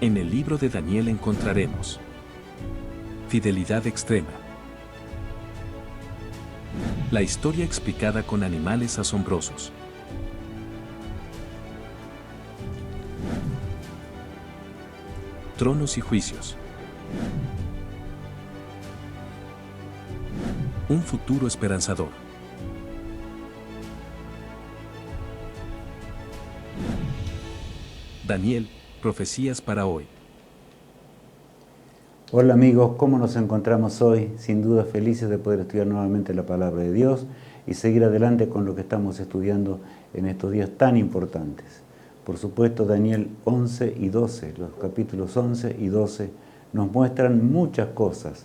En el libro de Daniel encontraremos fidelidad extrema. La historia explicada con animales asombrosos. Tronos y juicios. Un futuro esperanzador. Daniel, profecías para hoy. Hola amigos, ¿cómo nos encontramos hoy? Sin duda felices de poder estudiar nuevamente la palabra de Dios y seguir adelante con lo que estamos estudiando en estos días tan importantes. Por supuesto, Daniel 11 y 12, los capítulos 11 y 12 nos muestran muchas cosas,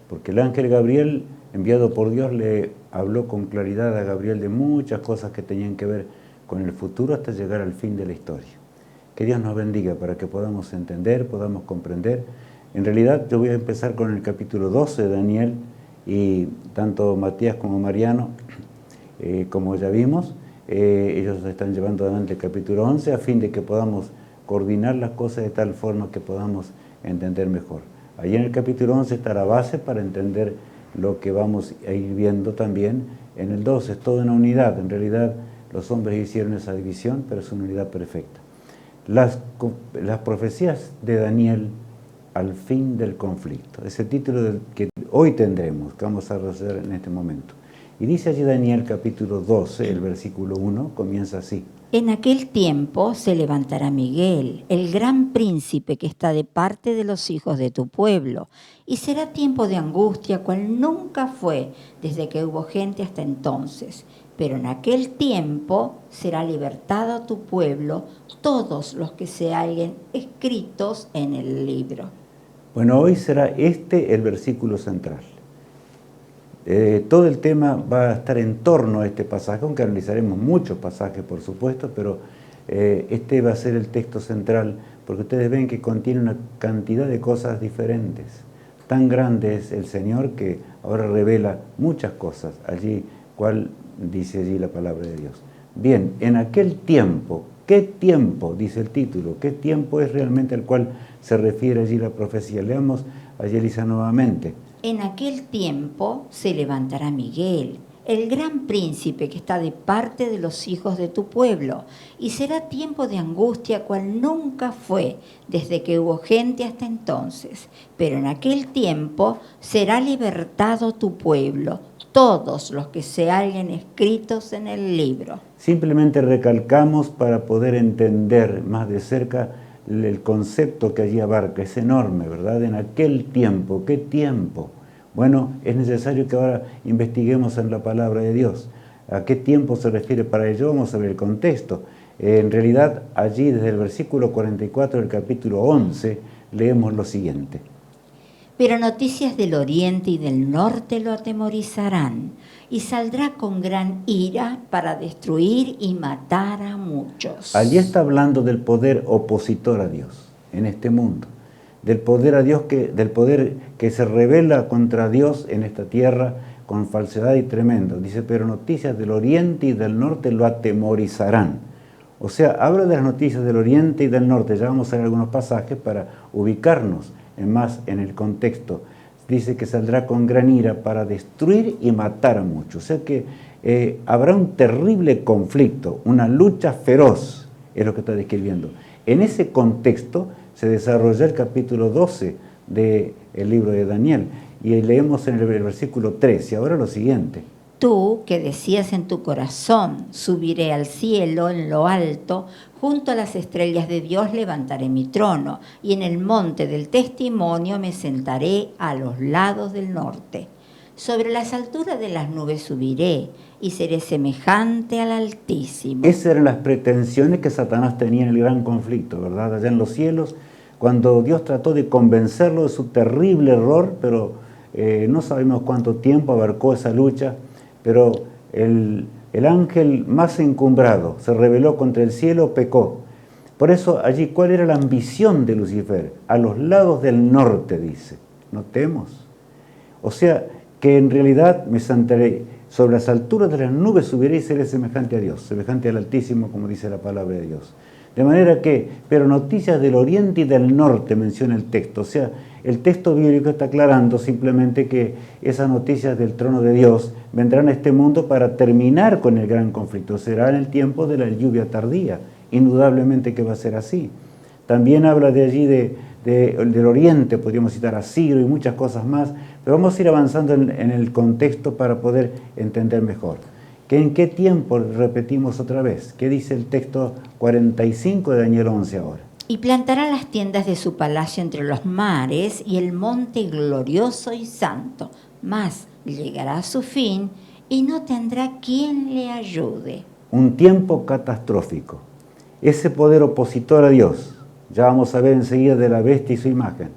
porque el ángel Gabriel, enviado por Dios, le habló con claridad a Gabriel de muchas cosas que tenían que ver con el futuro hasta llegar al fin de la historia. Que Dios nos bendiga para que podamos entender, podamos comprender. En realidad yo voy a empezar con el capítulo 12 de Daniel, y tanto Matías como Mariano, como ya vimos, ellos están llevando adelante el capítulo 11 a fin de que podamos coordinar las cosas de tal forma que podamos entender mejor. Allí en el capítulo 11 está la base para entender lo que vamos a ir viendo también en el 12. Es toda una unidad. En realidad los hombres hicieron esa división, pero es una unidad perfecta. Las profecías de Daniel al fin del conflicto. Ese título que hoy tendremos, que vamos a resolver en este momento. Y dice allí Daniel capítulo 12, el versículo 1, comienza así. En aquel tiempo se levantará Miguel, el gran príncipe que está de parte de los hijos de tu pueblo, y será tiempo de angustia cual nunca fue desde que hubo gente hasta entonces. Pero en aquel tiempo será libertado tu pueblo, todos los que se hallen escritos en el libro. Bueno, hoy será el versículo central. Todo el tema va a estar en torno a este pasaje, aunque analizaremos muchos pasajes, por supuesto, pero este va a ser el texto central, porque ustedes ven que contiene una cantidad de cosas diferentes. Tan grande es el Señor que ahora revela muchas cosas, allí, cual dice allí la palabra de Dios. Bien, en aquel tiempo, ¿qué tiempo? Dice el título, ¿qué tiempo es realmente al cual se refiere allí la profecía? Leamos allí, Elisa, nuevamente. En aquel tiempo se levantará Miguel, el gran príncipe que está de parte de los hijos de tu pueblo, y será tiempo de angustia cual nunca fue desde que hubo gente hasta entonces. Pero en aquel tiempo será libertado tu pueblo, todos los que se hallen escritos en el libro. Simplemente recalcamos para poder entender más de cerca el concepto que allí abarca. Es enorme, ¿verdad? En aquel tiempo, ¿qué tiempo? Bueno, es necesario que ahora investiguemos en la palabra de Dios. ¿A qué tiempo se refiere para ello? Vamos a ver el contexto. En realidad, allí desde el versículo 44 del capítulo 11, leemos lo siguiente. Pero noticias del oriente y del norte lo atemorizarán, y saldrá con gran ira para destruir y matar a muchos. Allí está hablando del poder opositor a Dios en este mundo, del poder que se revela contra Dios en esta tierra con falsedad y tremendo. Dice, pero noticias del oriente y del norte lo atemorizarán. O sea, habla de las noticias del oriente y del norte. Ya vamos a ver algunos pasajes para ubicarnos más en el contexto. Dice que saldrá con gran ira para destruir y matar a muchos. O sea que habrá un terrible conflicto, una lucha feroz, es lo que está describiendo. En ese contexto se desarrolla el capítulo 12 del libro de Daniel, y leemos en el versículo 13, ahora lo siguiente. Tú, que decías en tu corazón, subiré al cielo en lo alto, junto a las estrellas de Dios levantaré mi trono, y en el monte del testimonio me sentaré a los lados del norte. Sobre las alturas de las nubes subiré, y seré semejante al Altísimo. Esas eran las pretensiones que Satanás tenía en el gran conflicto, ¿verdad? Allá en los cielos, cuando Dios trató de convencerlo de su terrible error, pero no sabemos cuánto tiempo abarcó esa lucha, pero el ángel más encumbrado se rebeló contra el cielo, pecó. Por eso allí, ¿cuál era la ambición de Lucifer? A los lados del norte, dice. Notemos. O sea, que en realidad me sentaré sobre las alturas de las nubes, subiré y seré semejante a Dios, semejante al Altísimo, como dice la palabra de Dios. De manera que, pero noticias del oriente y del norte menciona el texto. O sea, el texto bíblico está aclarando simplemente que esas noticias del trono de Dios vendrán a este mundo para terminar con el gran conflicto. Será en el tiempo de la lluvia tardía. Indudablemente que va a ser así. También habla de allí del oriente, podríamos citar a Ciro y muchas cosas más, pero vamos a ir avanzando en el contexto para poder entender mejor. ¿En qué tiempo? Repetimos otra vez. ¿Qué dice el texto 45 de Daniel 11 ahora? Y plantará las tiendas de su palacio entre los mares y el monte glorioso y santo, mas llegará a su fin y no tendrá quien le ayude. Un tiempo catastrófico. Ese poder opositor a Dios, ya vamos a ver enseguida de la bestia y su imagen,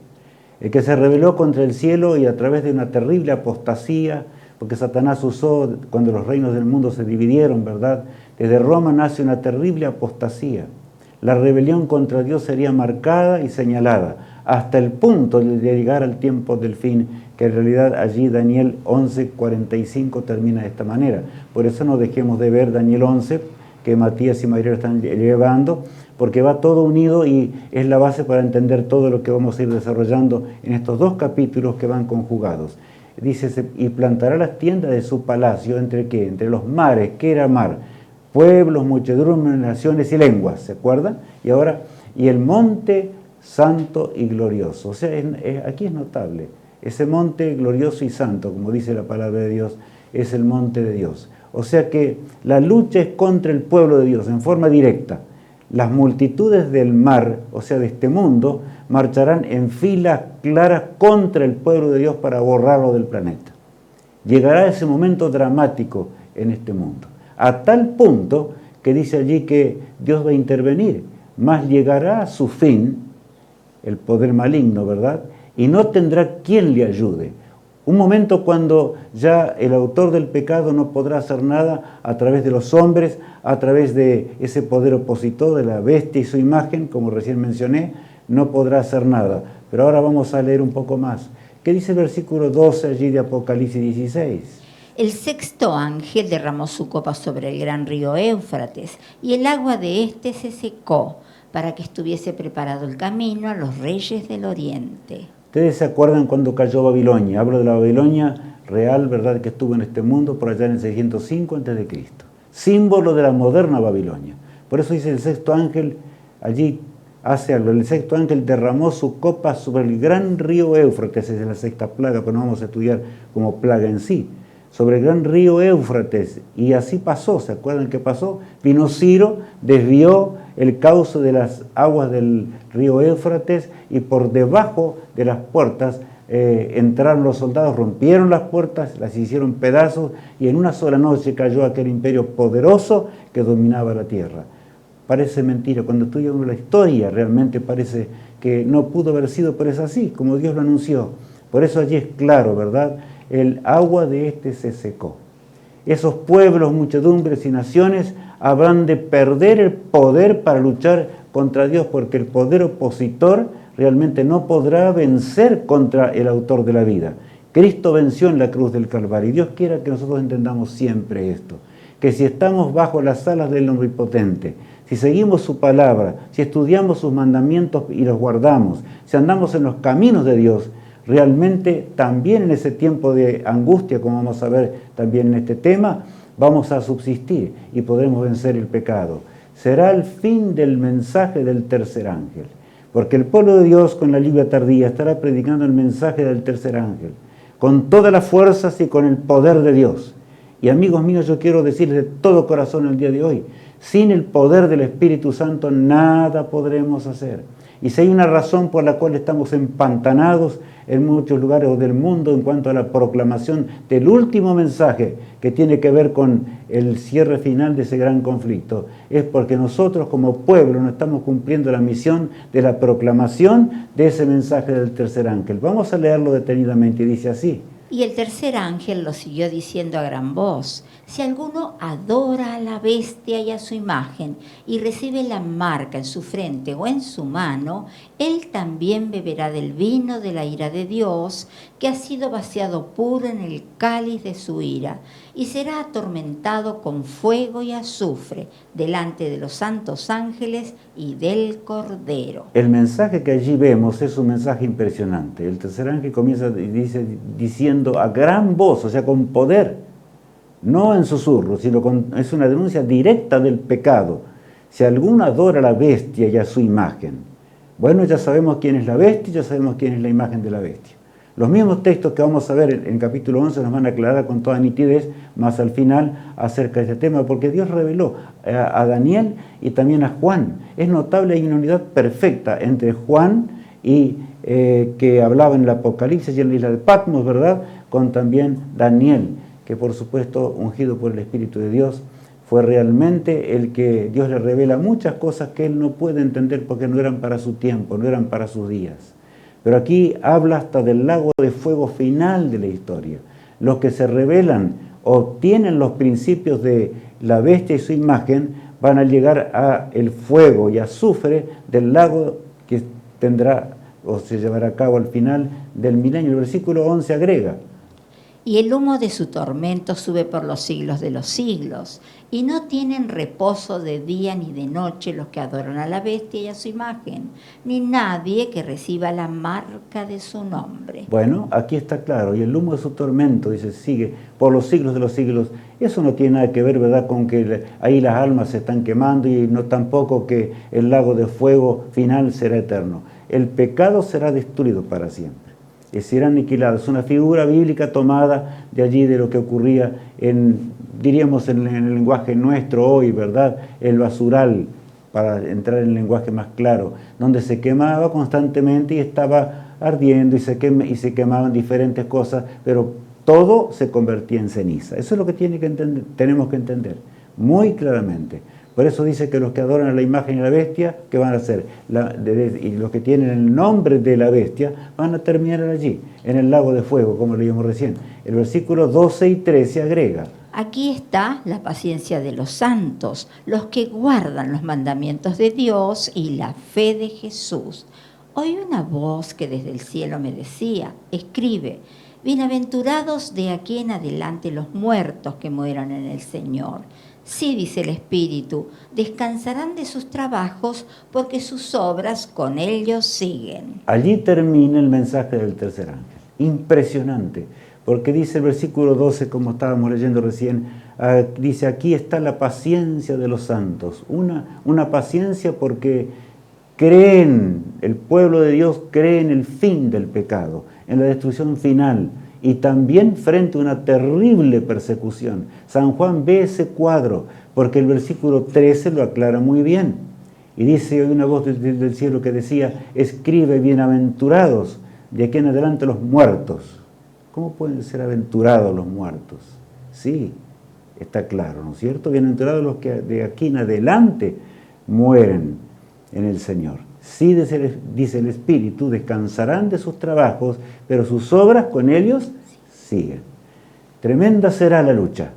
el que se rebeló contra el cielo y a través de una terrible apostasía, porque Satanás usó cuando los reinos del mundo se dividieron, ¿verdad? Desde Roma nace una terrible apostasía. La rebelión contra Dios sería marcada y señalada, hasta el punto de llegar al tiempo del fin, que en realidad allí Daniel 11:45 termina de esta manera. Por eso no dejemos de ver Daniel 11, que Matías y María están llevando, porque va todo unido y es la base para entender todo lo que vamos a ir desarrollando en estos dos capítulos que van conjugados. Dice, y plantará las tiendas de su palacio, ¿entre qué? Entre los mares. ¿Qué era mar? Pueblos, muchedumbres, naciones y lenguas, ¿se acuerdan? Y ahora, y el monte santo y glorioso. O sea, aquí es notable. Ese monte glorioso y santo, como dice la palabra de Dios, es el monte de Dios. O sea que la lucha es contra el pueblo de Dios en forma directa. Las multitudes del mar, o sea, de este mundo, marcharán en filas claras contra el pueblo de Dios para borrarlo del planeta. Llegará ese momento dramático en este mundo, a tal punto que dice allí que Dios va a intervenir, mas llegará a su fin el poder maligno, ¿verdad? Y no tendrá quien le ayude. Un momento cuando ya el autor del pecado no podrá hacer nada a través de los hombres, a través de ese poder opositor de la bestia y su imagen, como recién mencioné, no podrá hacer nada. Pero ahora vamos a leer un poco más. ¿Qué dice el versículo 12 allí de Apocalipsis 16? El sexto ángel derramó su copa sobre el gran río Éufrates, y el agua de éste se secó, para que estuviese preparado el camino a los reyes del oriente. Ustedes se acuerdan cuando cayó Babilonia. Hablo de la Babilonia real, ¿verdad?, que estuvo en este mundo por allá en el 605 a.C. Símbolo de la moderna Babilonia. Por eso dice el sexto ángel, allí hace algo. El sexto ángel derramó su copa sobre el gran río Éufrates, es la sexta plaga, pero no vamos a estudiar como plaga en sí. Sobre el gran río Éufrates, y así pasó. ¿Se acuerdan qué pasó? Vino Ciro, desvió el cauce de las aguas del río Éufrates y por debajo de las puertas entraron los soldados, rompieron las puertas, las hicieron pedazos y en una sola noche cayó aquel imperio poderoso que dominaba la tierra. Parece mentira, cuando estudiamos la historia realmente parece que no pudo haber sido, pero es así, como Dios lo anunció. Por eso allí es claro, ¿verdad? El agua de este se secó. Esos pueblos, muchedumbres y naciones habrán de perder el poder para luchar contra Dios, porque el poder opositor realmente no podrá vencer contra el autor de la vida. Cristo venció en la cruz del Calvario. Y Dios quiera que nosotros entendamos siempre esto, que si estamos bajo las alas del Omnipotente, si seguimos su palabra, si estudiamos sus mandamientos y los guardamos, si andamos en los caminos de Dios, realmente también en ese tiempo de angustia, como vamos a ver también en este tema, vamos a subsistir y podremos vencer el pecado. Será el fin del mensaje del tercer ángel, porque el pueblo de Dios con la lluvia tardía estará predicando el mensaje del tercer ángel, con todas las fuerzas y con el poder de Dios. Y amigos míos, yo quiero decirles de todo corazón el día de hoy, sin el poder del Espíritu Santo nada podremos hacer. Y si hay una razón por la cual estamos empantanados en muchos lugares del mundo en cuanto a la proclamación del último mensaje que tiene que ver con el cierre final de ese gran conflicto, es porque nosotros como pueblo no estamos cumpliendo la misión de la proclamación de ese mensaje del tercer ángel. Vamos a leerlo detenidamente y dice así. Y el tercer ángel lo siguió diciendo a gran voz: si alguno adora a la bestia y a su imagen y recibe la marca en su frente o en su mano, él también beberá del vino de la ira de Dios, que ha sido vaciado puro en el cáliz de su ira. y será atormentado con fuego y azufre delante de los santos ángeles y del Cordero. El mensaje que allí vemos es un mensaje impresionante. El tercer ángel comienza diciendo a gran voz, o sea, con poder, no en susurro, sino es una denuncia directa del pecado. Si alguno adora a la bestia y a su imagen, bueno, ya sabemos quién es la bestia, ya sabemos quién es la imagen de la bestia. Los mismos textos que vamos a ver en capítulo 11 nos van a aclarar con toda nitidez más al final acerca de este tema, porque Dios reveló a Daniel y también a Juan. Es notable, hay una unidad perfecta entre Juan y que hablaba en el Apocalipsis y en la isla de Patmos, ¿verdad? Con también Daniel, que por supuesto, ungido por el Espíritu de Dios, fue realmente el que Dios le revela muchas cosas que él no puede entender porque no eran para su tiempo, no eran para sus días. Pero aquí habla hasta del lago de fuego final de la historia. Los que se revelan o tienen los principios de la bestia y su imagen van a llegar a el fuego y azufre del lago que tendrá o se llevará a cabo al final del milenio. El versículo 11 agrega: y el humo de su tormento sube por los siglos de los siglos, y no tienen reposo de día ni de noche los que adoran a la bestia y a su imagen, ni nadie que reciba la marca de su nombre. Bueno, aquí está claro, y el humo de su tormento, dice, sigue por los siglos de los siglos. Eso no tiene nada que ver, ¿verdad?, con que ahí las almas se están quemando, y no tampoco que el lago de fuego final será eterno. El pecado será destruido para siempre. Será aniquilado. Es una figura bíblica tomada de allí, de lo que ocurría diríamos en el lenguaje nuestro hoy, ¿verdad? El basural, para entrar en el lenguaje más claro, donde se quemaba constantemente y estaba ardiendo y se quemaban diferentes cosas, pero todo se convertía en ceniza. Eso es lo que tenemos que entender muy claramente. Por eso dice que los que adoran a la imagen y a la bestia, ¿qué van a hacer? Y los que tienen el nombre de la bestia van a terminar allí, en el lago de fuego, como leímos recién. El versículo 12 y 13 agrega: aquí está la paciencia de los santos, los que guardan los mandamientos de Dios y la fe de Jesús. Oí una voz que desde el cielo me decía: escribe, bienaventurados de aquí en adelante los muertos que mueran en el Señor. Sí, dice el Espíritu, descansarán de sus trabajos porque sus obras con ellos siguen. Allí termina el mensaje del tercer ángel. Impresionante, porque dice el versículo 12, como estábamos leyendo recién, dice, aquí está la paciencia de los santos. Una paciencia porque creen, el pueblo de Dios cree en el fin del pecado, en la destrucción final, y también frente a una terrible persecución. San Juan ve ese cuadro, porque el versículo 13 lo aclara muy bien. Y dice, hay una voz del cielo que decía, escribe, bienaventurados de aquí en adelante los muertos. ¿Cómo pueden ser aventurados los muertos? Sí, está claro, ¿no es cierto? Bienaventurados los que de aquí en adelante mueren en el Señor. Sí, dice el Espíritu, descansarán de sus trabajos, pero sus obras con ellos siguen. Tremenda será la lucha.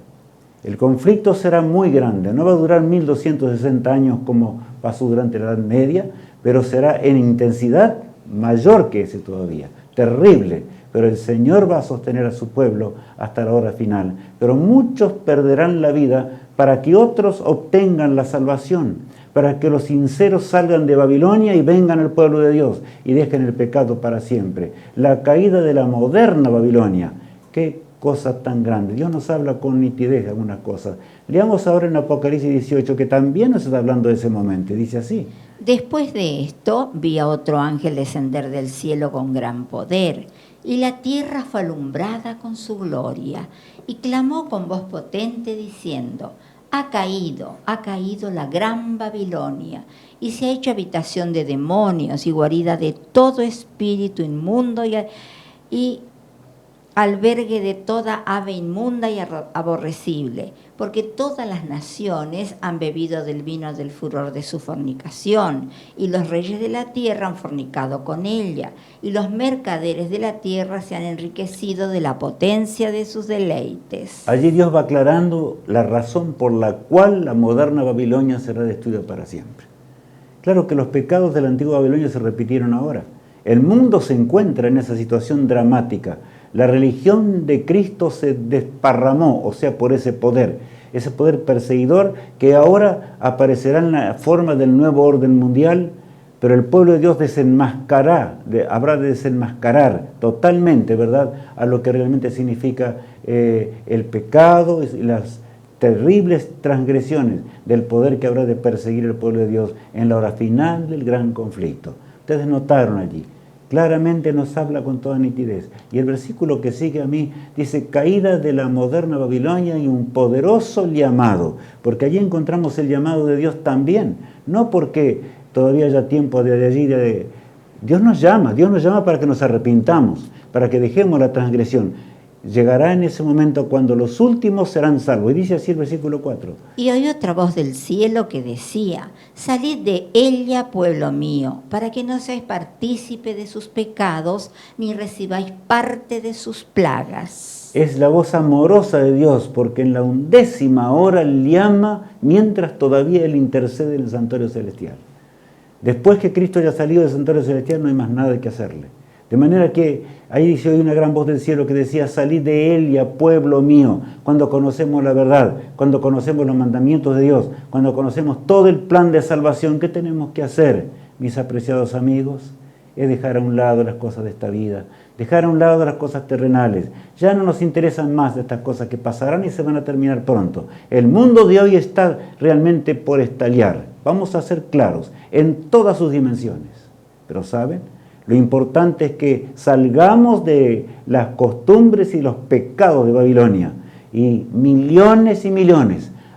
El conflicto será muy grande. No va a durar 1260 años como pasó durante la Edad Media, pero será en intensidad mayor que ese todavía. Terrible. Pero el Señor va a sostener a su pueblo hasta la hora final. Pero muchos perderán la vida para que otros obtengan la salvación, para que los sinceros salgan de Babilonia y vengan al pueblo de Dios y dejen el pecado para siempre. La caída de la moderna Babilonia, qué cosa tan grande. Dios nos habla con nitidez de algunas cosas. Leamos ahora en Apocalipsis 18, que también nos está hablando de ese momento, y dice así: después de esto vi a otro ángel descender del cielo con gran poder, y la tierra fue alumbrada con su gloria, y clamó con voz potente diciendo: ha caído la gran Babilonia, y se ha hecho habitación de demonios y guarida de todo espíritu inmundo y albergue de toda ave inmunda y aborrecible, porque todas las naciones han bebido del vino del furor de su fornicación, y los reyes de la tierra han fornicado con ella, y los mercaderes de la tierra se han enriquecido de la potencia de sus deleites. Allí Dios va aclarando la razón por la cual la moderna Babilonia será destruida para siempre. Claro que los pecados de la antigua Babilonia se repitieron ahora. El mundo se encuentra en esa situación dramática. La religión de Cristo se desparramó, o sea, por ese poder perseguidor que ahora aparecerá en la forma del nuevo orden mundial, pero el pueblo de Dios habrá de desenmascarar totalmente, ¿verdad?, a lo que realmente significa el pecado y las terribles transgresiones del poder que habrá de perseguir el pueblo de Dios en la hora final del gran conflicto. Ustedes notaron allí, claramente nos habla con toda nitidez. Y el versículo que sigue a mí dice, caída de la moderna Babilonia y un poderoso llamado, porque allí encontramos el llamado de Dios también, no porque todavía haya tiempo de allí, Dios nos llama para que nos arrepintamos, para que dejemos la transgresión. Llegará en ese momento cuando los últimos serán salvos. Y dice así el versículo 4. Y oí otra voz del cielo que decía, salid de ella, pueblo mío, para que no seáis partícipe de sus pecados, ni recibáis parte de sus plagas. Es la voz amorosa de Dios, porque en la 11ª hora llama, mientras todavía Él intercede en el santuario celestial. Después que Cristo haya salido del santuario celestial, no hay más nada que hacerle. De manera que ahí dice hoy una gran voz del cielo que decía, salid de ella, pueblo mío, cuando conocemos la verdad, cuando conocemos los mandamientos de Dios, cuando conocemos todo el plan de salvación. ¿Qué tenemos que hacer, mis apreciados amigos? Es dejar a un lado las cosas de esta vida, dejar a un lado las cosas terrenales. Ya no nos interesan más estas cosas que pasarán y se van a terminar pronto. El mundo de hoy está realmente por estallar. Vamos a ser claros, en todas sus dimensiones. Pero ¿saben? Lo importante es que salgamos de las costumbres y los pecados de Babilonia. Y millones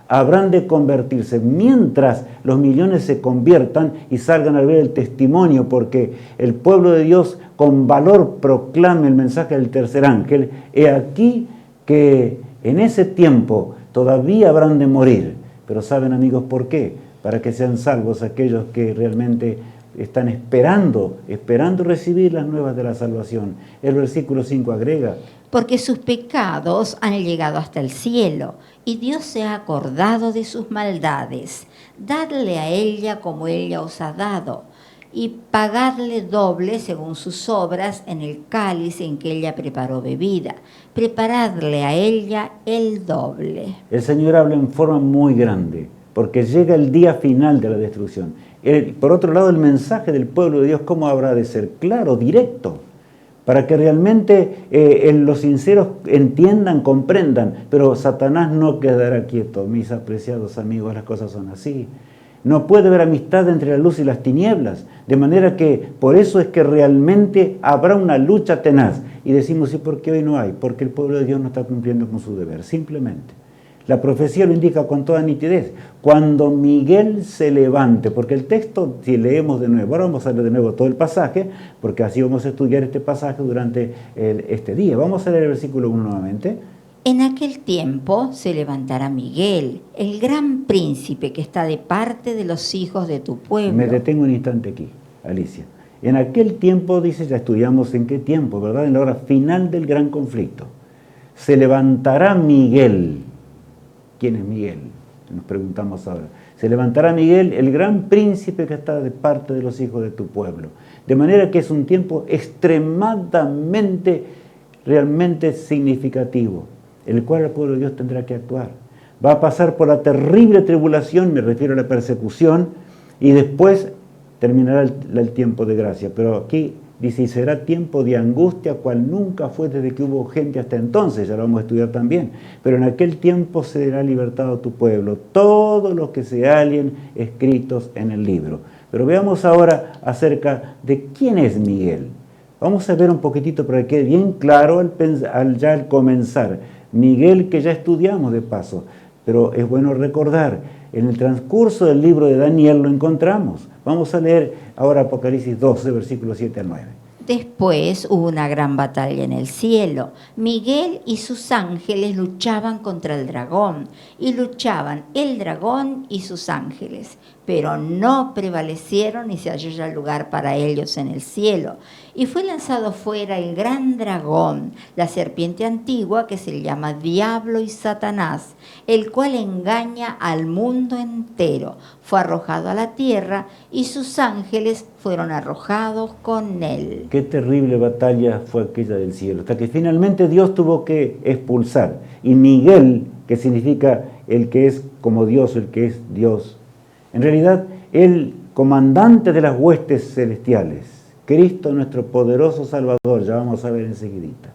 habrán de convertirse. Mientras los millones se conviertan y salgan a ver el testimonio, porque el pueblo de Dios con valor proclame el mensaje del tercer ángel, he aquí que en ese tiempo todavía habrán de morir. Pero ¿saben, amigos, por qué? Para que sean salvos aquellos que realmente están esperando recibir las nuevas de la salvación. El versículo 5 agrega, porque sus pecados han llegado hasta el cielo, y Dios se ha acordado de sus maldades. Dadle a ella como ella os ha dado, y pagadle doble según sus obras en el cáliz en que ella preparó bebida. Preparadle a ella el doble. El Señor habla en forma muy grande, porque llega el día final de la destrucción. Por otro lado, el mensaje del pueblo de Dios, ¿cómo habrá de ser? Claro, directo, para que realmente los sinceros entiendan, comprendan. Pero Satanás no quedará quieto, mis apreciados amigos, las cosas son así. No puede haber amistad entre la luz y las tinieblas, de manera que por eso es que realmente habrá una lucha tenaz. Y decimos, ¿y por qué hoy no hay? Porque el pueblo de Dios no está cumpliendo con su deber, simplemente. La profecía lo indica con toda nitidez. Cuando Miguel se levante, porque el texto, si leemos de nuevo, ahora vamos a leer de nuevo todo el pasaje, porque así vamos a estudiar este pasaje durante este día. Vamos a leer el versículo 1 nuevamente. En aquel tiempo se levantará Miguel, el gran príncipe que está de parte de los hijos de tu pueblo. Me detengo un instante aquí, Alicia. En aquel tiempo, dice, ya estudiamos en qué tiempo, ¿verdad? En la hora final del gran conflicto. Se levantará Miguel. ¿Quién es Miguel? Nos preguntamos ahora. Se levantará Miguel, el gran príncipe que está de parte de los hijos de tu pueblo. De manera que es un tiempo extremadamente, realmente significativo, el cual el pueblo de Dios tendrá que actuar. Va a pasar por la terrible tribulación, me refiero a la persecución, y después terminará el tiempo de gracia. Pero aquí dice, y será tiempo de angustia, cual nunca fue desde que hubo gente hasta entonces, ya lo vamos a estudiar también. Pero en aquel tiempo será libertado tu pueblo, todos los que se hallen escritos en el libro. Pero veamos ahora acerca de quién es Miguel. Vamos a ver un poquitito para que quede bien claro al comenzar. Miguel, que ya estudiamos de paso, pero es bueno recordar, en el transcurso del libro de Daniel lo encontramos. Vamos a leer ahora Apocalipsis 12, versículos 7 al 9. Después hubo una gran batalla en el cielo. Miguel y sus ángeles luchaban contra el dragón, y luchaban el dragón y sus ángeles, pero no prevalecieron y se halló ya lugar para ellos en el cielo. Y fue lanzado fuera el gran dragón, la serpiente antigua que se llama Diablo y Satanás, el cual engaña al mundo entero. Fue arrojado a la tierra y sus ángeles fueron arrojados con él. Qué terrible batalla fue aquella del cielo, hasta que finalmente Dios tuvo que expulsar. Y Miguel, que significa el que es como Dios, el que es Dios, en realidad el comandante de las huestes celestiales, Cristo nuestro poderoso Salvador, ya vamos a ver enseguidita.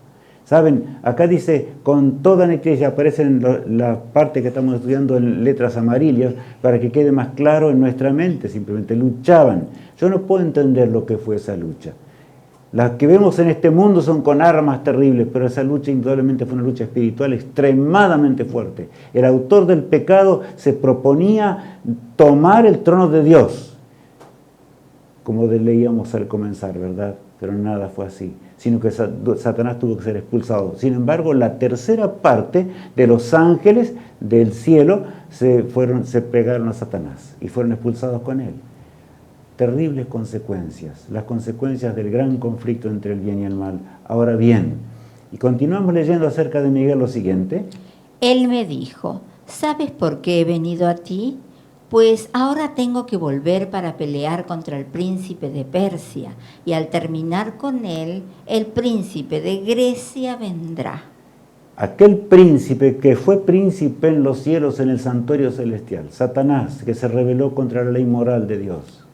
Saben, acá dice, con toda negrilla, aparecen la parte que estamos estudiando en letras amarillas, para que quede más claro en nuestra mente, simplemente luchaban. Yo no puedo entender lo que fue esa lucha. Las que vemos en este mundo son con armas terribles, pero esa lucha indudablemente fue una lucha espiritual extremadamente fuerte. El autor del pecado se proponía tomar el trono de Dios, como leíamos al comenzar, ¿verdad? Pero nada fue así, sino que Satanás tuvo que ser expulsado. Sin embargo, la tercera parte de los ángeles del cielo se pegaron a Satanás y fueron expulsados con él. Terribles consecuencias, las consecuencias del gran conflicto entre el bien y el mal. Ahora bien, y continuamos leyendo acerca de Miguel lo siguiente. Él me dijo, ¿sabes por qué he venido a ti? Pues ahora tengo que volver para pelear contra el príncipe de Persia, y al terminar con él, el príncipe de Grecia vendrá. Aquel príncipe que fue príncipe en los cielos, en el santuario celestial, Satanás, que se rebeló contra la ley moral de Dios.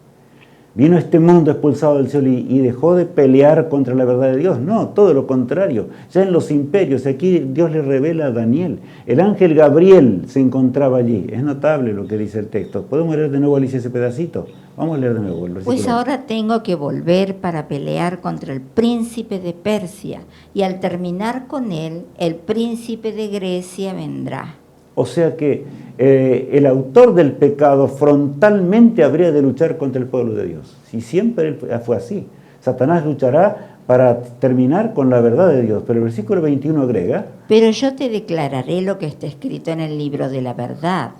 Vino a este mundo expulsado del cielo y dejó de pelear contra la verdad de Dios. No, todo lo contrario. Ya en los imperios, aquí Dios le revela a Daniel. El ángel Gabriel se encontraba allí. Es notable lo que dice el texto. ¿Podemos leer de nuevo, Alicia, ese pedacito? Vamos a leer de nuevo el versículo. Pues ahora tengo que volver para pelear contra el príncipe de Persia, y al terminar con él, el príncipe de Grecia vendrá. O sea que el autor del pecado frontalmente habría de luchar contra el pueblo de Dios. Y siempre fue así. Satanás luchará para terminar con la verdad de Dios. Pero el versículo 21 agrega: pero yo te declararé lo que está escrito en el libro de la verdad,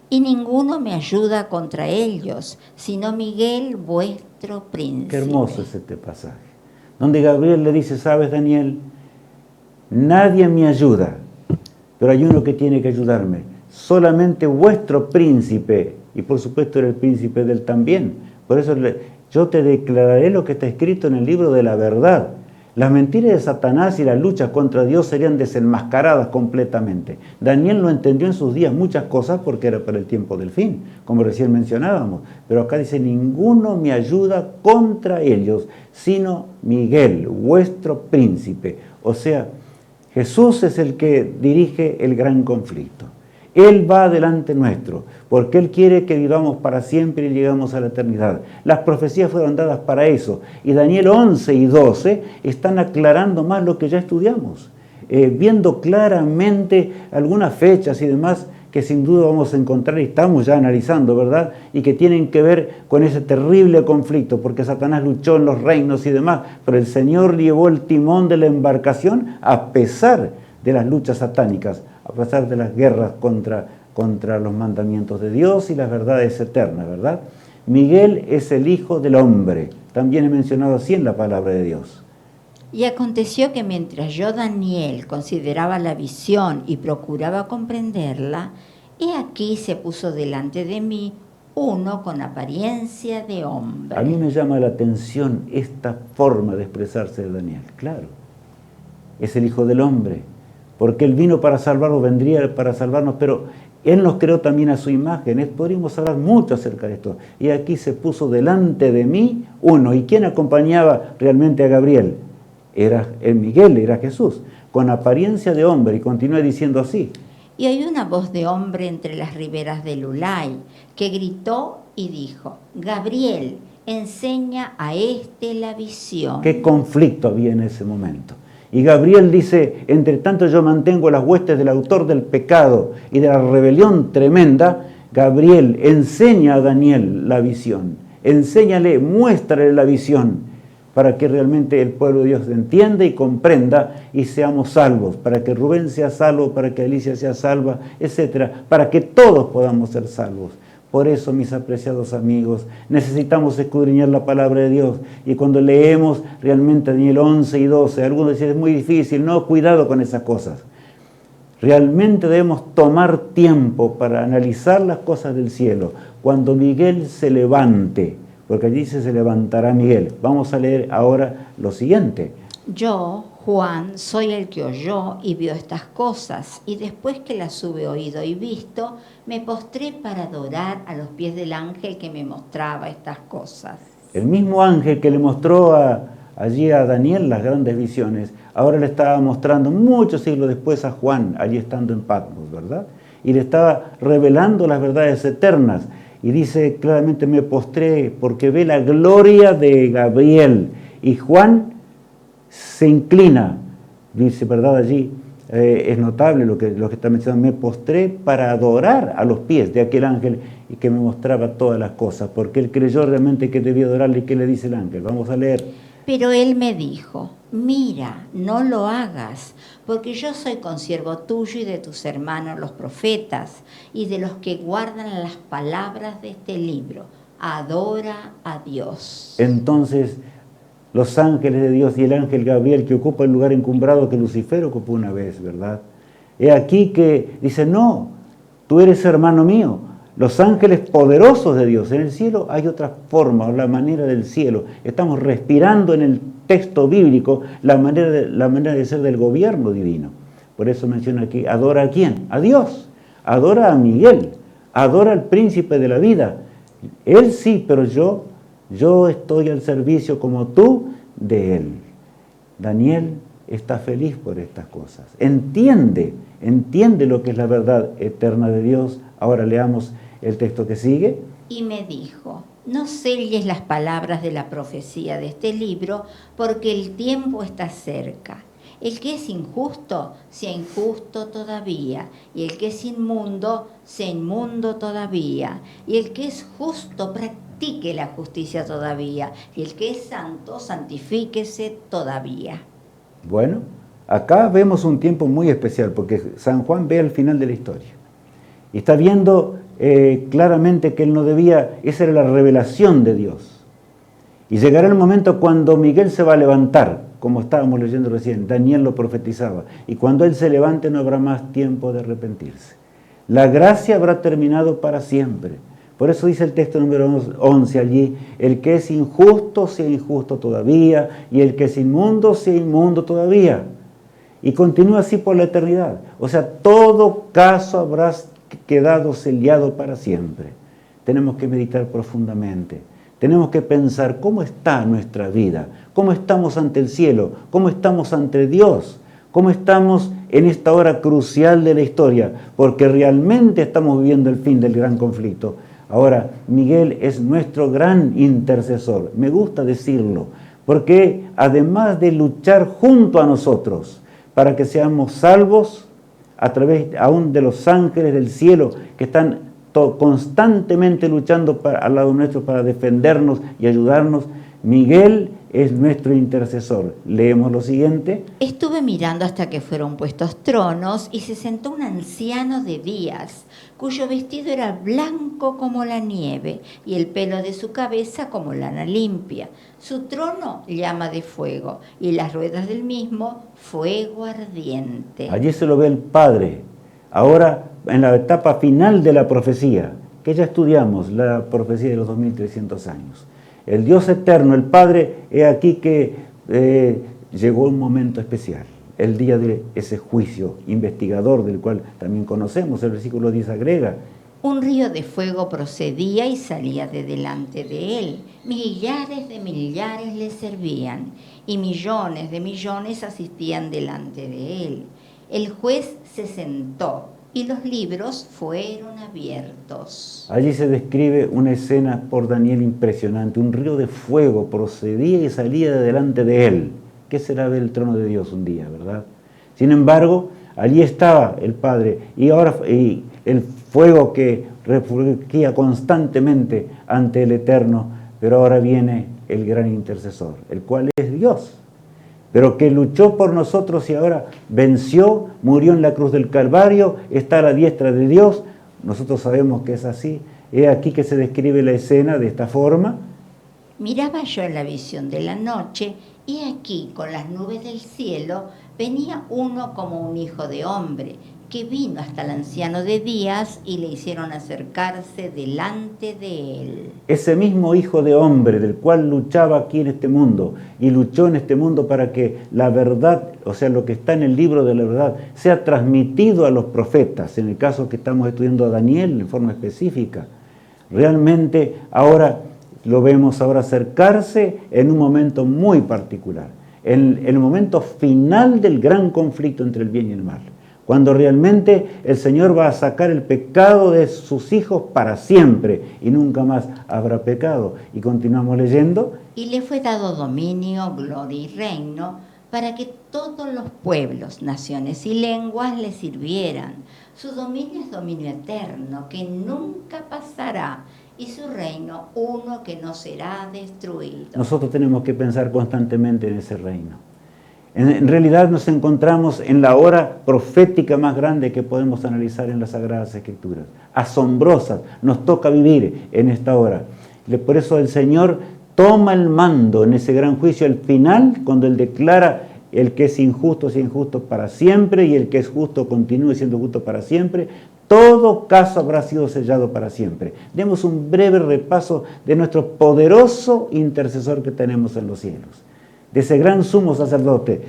y ninguno me ayuda contra ellos, sino Miguel, vuestro príncipe. Qué hermoso es este pasaje, donde Gabriel le dice: sabes, Daniel, nadie me ayuda, pero hay uno que tiene que ayudarme, solamente vuestro príncipe, y por supuesto era el príncipe de él también. Por eso yo te declararé lo que está escrito en el libro de la verdad. Las mentiras de Satanás y las luchas contra Dios serían desenmascaradas completamente. Daniel no entendió en sus días muchas cosas porque era para el tiempo del fin, como recién mencionábamos. Pero acá dice: ninguno me ayuda contra ellos, sino Miguel, vuestro príncipe. O sea, Jesús es el que dirige el gran conflicto. Él va delante nuestro, porque Él quiere que vivamos para siempre y llegamos a la eternidad. Las profecías fueron dadas para eso, y Daniel 11 y 12 están aclarando más lo que ya estudiamos, viendo claramente algunas fechas y demás que sin duda vamos a encontrar y estamos ya analizando, ¿verdad? Y que tienen que ver con ese terrible conflicto, porque Satanás luchó en los reinos y demás, pero el Señor llevó el timón de la embarcación a pesar de las luchas satánicas, a pesar de las guerras contra los mandamientos de Dios y las verdades eternas, ¿verdad? Miguel es el Hijo del Hombre, también es mencionado así en la palabra de Dios. Y aconteció que mientras yo, Daniel, consideraba la visión y procuraba comprenderla, he aquí se puso delante de mí uno con apariencia de hombre. A mí me llama la atención esta forma de expresarse de Daniel. Claro, es el Hijo del Hombre, porque Él vino para salvarnos, vendría para salvarnos, pero Él nos creó también a su imagen. Podríamos hablar mucho acerca de esto. Y aquí se puso delante de mí uno. ¿Y quién acompañaba realmente a Gabriel? Era Miguel, era Jesús, con apariencia de hombre, y continúa diciendo así. Y oí una voz de hombre entre las riberas del Ulai, que gritó y dijo: Gabriel, enseña a este la visión. ¿Qué conflicto había en ese momento? Y Gabriel dice: entre tanto yo mantengo las huestes del autor del pecado y de la rebelión tremenda. Gabriel, enseña a Daniel la visión, enséñale, muéstrale la visión, para que realmente el pueblo de Dios entienda y comprenda y seamos salvos, para que Rubén sea salvo, para que Alicia sea salva, etcétera, para que todos podamos ser salvos. Por eso, mis apreciados amigos, necesitamos escudriñar la palabra de Dios. Y cuando leemos realmente Daniel 11 y 12, algunos dicen es muy difícil, no, cuidado con esas cosas. Realmente debemos tomar tiempo para analizar las cosas del cielo. Cuando Miguel se levante, porque allí se levantará Miguel. Vamos a leer ahora lo siguiente. Yo, Juan, soy el que oyó y vio estas cosas, y después que las hube oído y visto, me postré para adorar a los pies del ángel que me mostraba estas cosas. El mismo ángel que le mostró allí a Daniel las grandes visiones, ahora le estaba mostrando muchos siglos después a Juan, allí estando en Patmos, ¿verdad? Y le estaba revelando las verdades eternas. Y dice claramente, me postré porque ve la gloria de Gabriel. Y Juan se inclina, dice, ¿verdad? Allí es notable lo que está mencionando, me postré para adorar a los pies de aquel ángel y que me mostraba todas las cosas, porque él creyó realmente que debía adorarle. ¿Y qué le dice el ángel? Vamos a leer. Pero él me dijo, mira, no lo hagas, porque yo soy consiervo tuyo y de tus hermanos los profetas, y de los que guardan las palabras de este libro. Adora a Dios. Entonces, los ángeles de Dios y el ángel Gabriel, que ocupa el lugar encumbrado que Lucifer ocupó una vez, ¿verdad? He aquí que dice, no, tú eres hermano mío. Los ángeles poderosos de Dios. En el cielo hay otra forma, la manera del cielo. Estamos respirando en el texto bíblico la manera de ser del gobierno divino. Por eso menciona aquí, adora a quién, a Dios. Adora a Miguel. Adora al príncipe de la vida. Él sí, pero yo estoy al servicio como tú de él. Daniel está feliz por estas cosas. Entiende lo que es la verdad eterna de Dios. Ahora leamos el texto que sigue. Y me dijo, no selles las palabras de la profecía de este libro, porque el tiempo está cerca. El que es injusto, sea injusto todavía, y el que es inmundo, sea inmundo todavía, y el que es justo, practique la justicia todavía, y el que es santo, santifíquese todavía. Bueno, acá vemos un tiempo muy especial, porque San Juan ve al final de la historia. Y está viendo claramente que él no debía, esa era la revelación de Dios. Y llegará el momento cuando Miguel se va a levantar, como estábamos leyendo recién, Daniel lo profetizaba. Y cuando él se levante no habrá más tiempo de arrepentirse. La gracia habrá terminado para siempre. Por eso dice el texto número 11 allí, el que es injusto sea injusto todavía, y el que es inmundo sea inmundo todavía. Y continúa así por la eternidad. O sea, todo caso habrá quedado sellado para siempre. Tenemos que meditar profundamente. Tenemos que pensar cómo está nuestra vida, cómo estamos ante el cielo, cómo estamos ante Dios, cómo estamos en esta hora crucial de la historia, porque realmente estamos viviendo el fin del gran conflicto. Ahora, Miguel es nuestro gran intercesor. Me gusta decirlo, porque además de luchar junto a nosotros para que seamos salvos, a través aún de los ángeles del cielo que están constantemente luchando al lado nuestro para defendernos y ayudarnos, Miguel es nuestro intercesor. Leemos lo siguiente. Estuve mirando hasta que fueron puestos tronos y se sentó un anciano de días, cuyo vestido era blanco como la nieve y el pelo de su cabeza como lana limpia. Su trono llama de fuego y las ruedas del mismo fuego ardiente. Allí se lo ve el Padre. Ahora, en la etapa final de la profecía, que ya estudiamos, la profecía de los 2300 años. El Dios eterno, el Padre, he aquí que llegó un momento especial, el día de ese juicio investigador del cual también conocemos, el versículo 10 agrega. Un río de fuego procedía y salía de delante de él. Millares de millares le servían y millones de millones asistían delante de él. El juez se sentó y los libros fueron abiertos. Allí se describe una escena por Daniel impresionante. Un río de fuego procedía y salía de delante de él. ¿Qué será ver el trono de Dios un día, verdad? Sin embargo, allí estaba el Padre y el fuego que refugía constantemente ante el Eterno, pero ahora viene el gran intercesor, el cual es Dios, pero que luchó por nosotros y ahora venció, murió en la cruz del Calvario, está a la diestra de Dios. Nosotros sabemos que es así. He aquí que se describe la escena de esta forma. Miraba yo en la visión de la noche, y aquí con las nubes del cielo venía uno como un hijo de hombre, que vino hasta el anciano de días y le hicieron acercarse delante de él. Ese mismo hijo de hombre del cual luchaba aquí en este mundo y luchó en este mundo para que la verdad, o sea, lo que está en el libro de la verdad, sea transmitido a los profetas, en el caso que estamos estudiando a Daniel en forma específica. Realmente ahora lo vemos ahora acercarse en un momento muy particular, en el momento final del gran conflicto entre el bien y el mal, cuando realmente el Señor va a sacar el pecado de sus hijos para siempre y nunca más habrá pecado. Y continuamos leyendo. Y le fue dado dominio, gloria y reino, para que todos los pueblos, naciones y lenguas le sirvieran. Su dominio es dominio eterno, que nunca pasará, y su reino uno que no será destruido. Nosotros tenemos que pensar constantemente en ese reino. En realidad nos encontramos en la hora profética más grande que podemos analizar en las Sagradas Escrituras. Asombrosas, nos toca vivir en esta hora. Por eso el Señor toma el mando en ese gran juicio al final, cuando Él declara el que es injusto sea injusto para siempre y el que es justo continúe siendo justo para siempre. Todo caso habrá sido sellado para siempre. Demos un breve repaso de nuestro poderoso intercesor que tenemos en los cielos, de ese gran sumo sacerdote.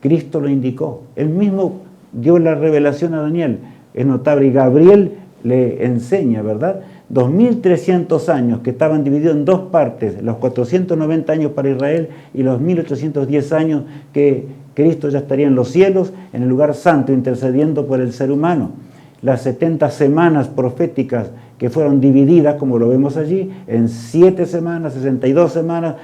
Cristo lo indicó, él mismo dio la revelación a Daniel, es notable, y Gabriel le enseña, ¿verdad? 2300 años que estaban divididos en dos partes, los 490 años para Israel y los 1810 años que Cristo ya estaría en los cielos, en el lugar santo, intercediendo por el ser humano. Las 70 semanas proféticas que fueron divididas, como lo vemos allí, en 7 semanas, 62 semanas,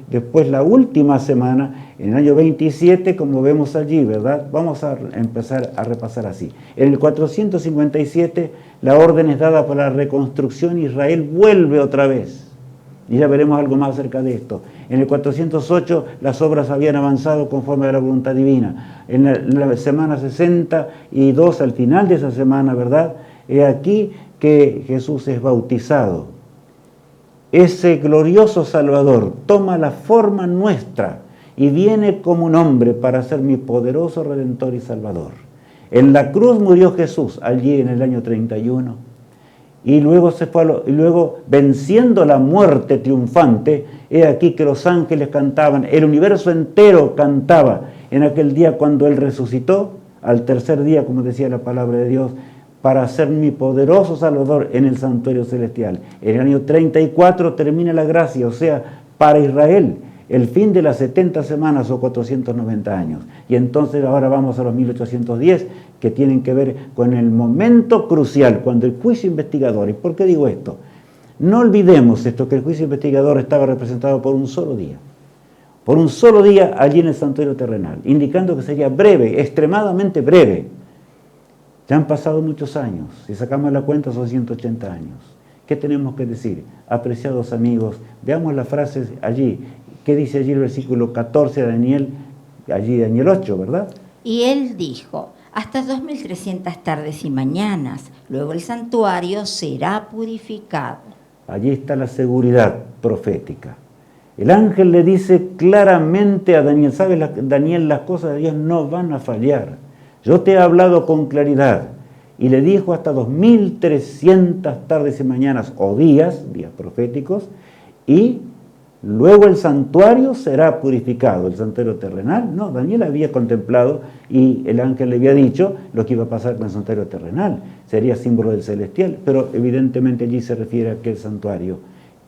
después la última semana, en el año 27, como vemos allí, ¿verdad? Vamos a empezar a repasar así. En el 457, la orden es dada para la reconstrucción, Israel vuelve otra vez. Y ya veremos algo más acerca de esto. En el 408 las obras habían avanzado conforme a la voluntad divina. En la semana 62, al final de esa semana, ¿verdad? He aquí que Jesús es bautizado. Ese glorioso Salvador toma la forma nuestra y viene como un hombre para ser mi poderoso Redentor y Salvador. En la cruz murió Jesús allí en el año 31. Y luego venciendo la muerte triunfante, he aquí que los ángeles cantaban, el universo entero cantaba en aquel día cuando Él resucitó, al tercer día, como decía la palabra de Dios, para ser mi poderoso Salvador en el santuario celestial. En el año 34 termina la gracia, o sea, para Israel, el fin de las 70 semanas o 490 años. Y entonces ahora vamos a los 1810, que tienen que ver con el momento crucial, cuando el juicio investigador. ¿Y por qué digo esto? No olvidemos esto, que el juicio investigador estaba representado por un solo día. Por un solo día allí en el santuario terrenal, indicando que sería breve, extremadamente breve. Ya han pasado muchos años, si sacamos la cuenta son 180 años. ¿Qué tenemos que decir? Apreciados amigos, veamos las frases allí. ¿Qué dice allí el versículo 14 de Daniel? Allí Daniel 8, ¿verdad? Y él dijo, hasta 2300 tardes y mañanas, luego el santuario será purificado. Allí está la seguridad profética. El ángel le dice claramente a Daniel, ¿sabes, Daniel? Las cosas de Dios no van a fallar. Yo te he hablado con claridad. Y le dijo hasta 2300 tardes y mañanas o días proféticos, y luego el santuario será purificado, el santuario terrenal. No, Daniel había contemplado y el ángel le había dicho lo que iba a pasar con el santuario terrenal. Sería símbolo del celestial, pero evidentemente allí se refiere a aquel santuario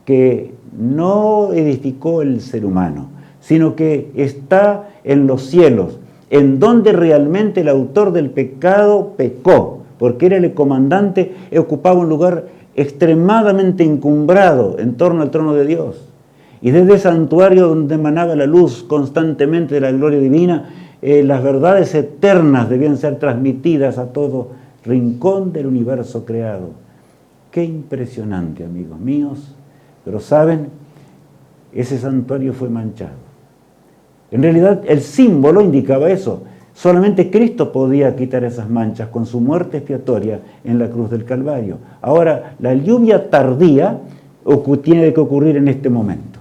que no edificó el ser humano, sino que está en los cielos, en donde realmente el autor del pecado pecó, porque era el comandante y ocupaba un lugar extremadamente encumbrado en torno al trono de Dios. Y desde el santuario donde emanaba la luz constantemente de la gloria divina, las verdades eternas debían ser transmitidas a todo rincón del universo creado. Qué impresionante, amigos míos. Pero saben, ese santuario fue manchado. En realidad el símbolo indicaba eso. Solamente Cristo podía quitar esas manchas con su muerte expiatoria en la cruz del Calvario. Ahora, la lluvia tardía tiene que ocurrir en este momento.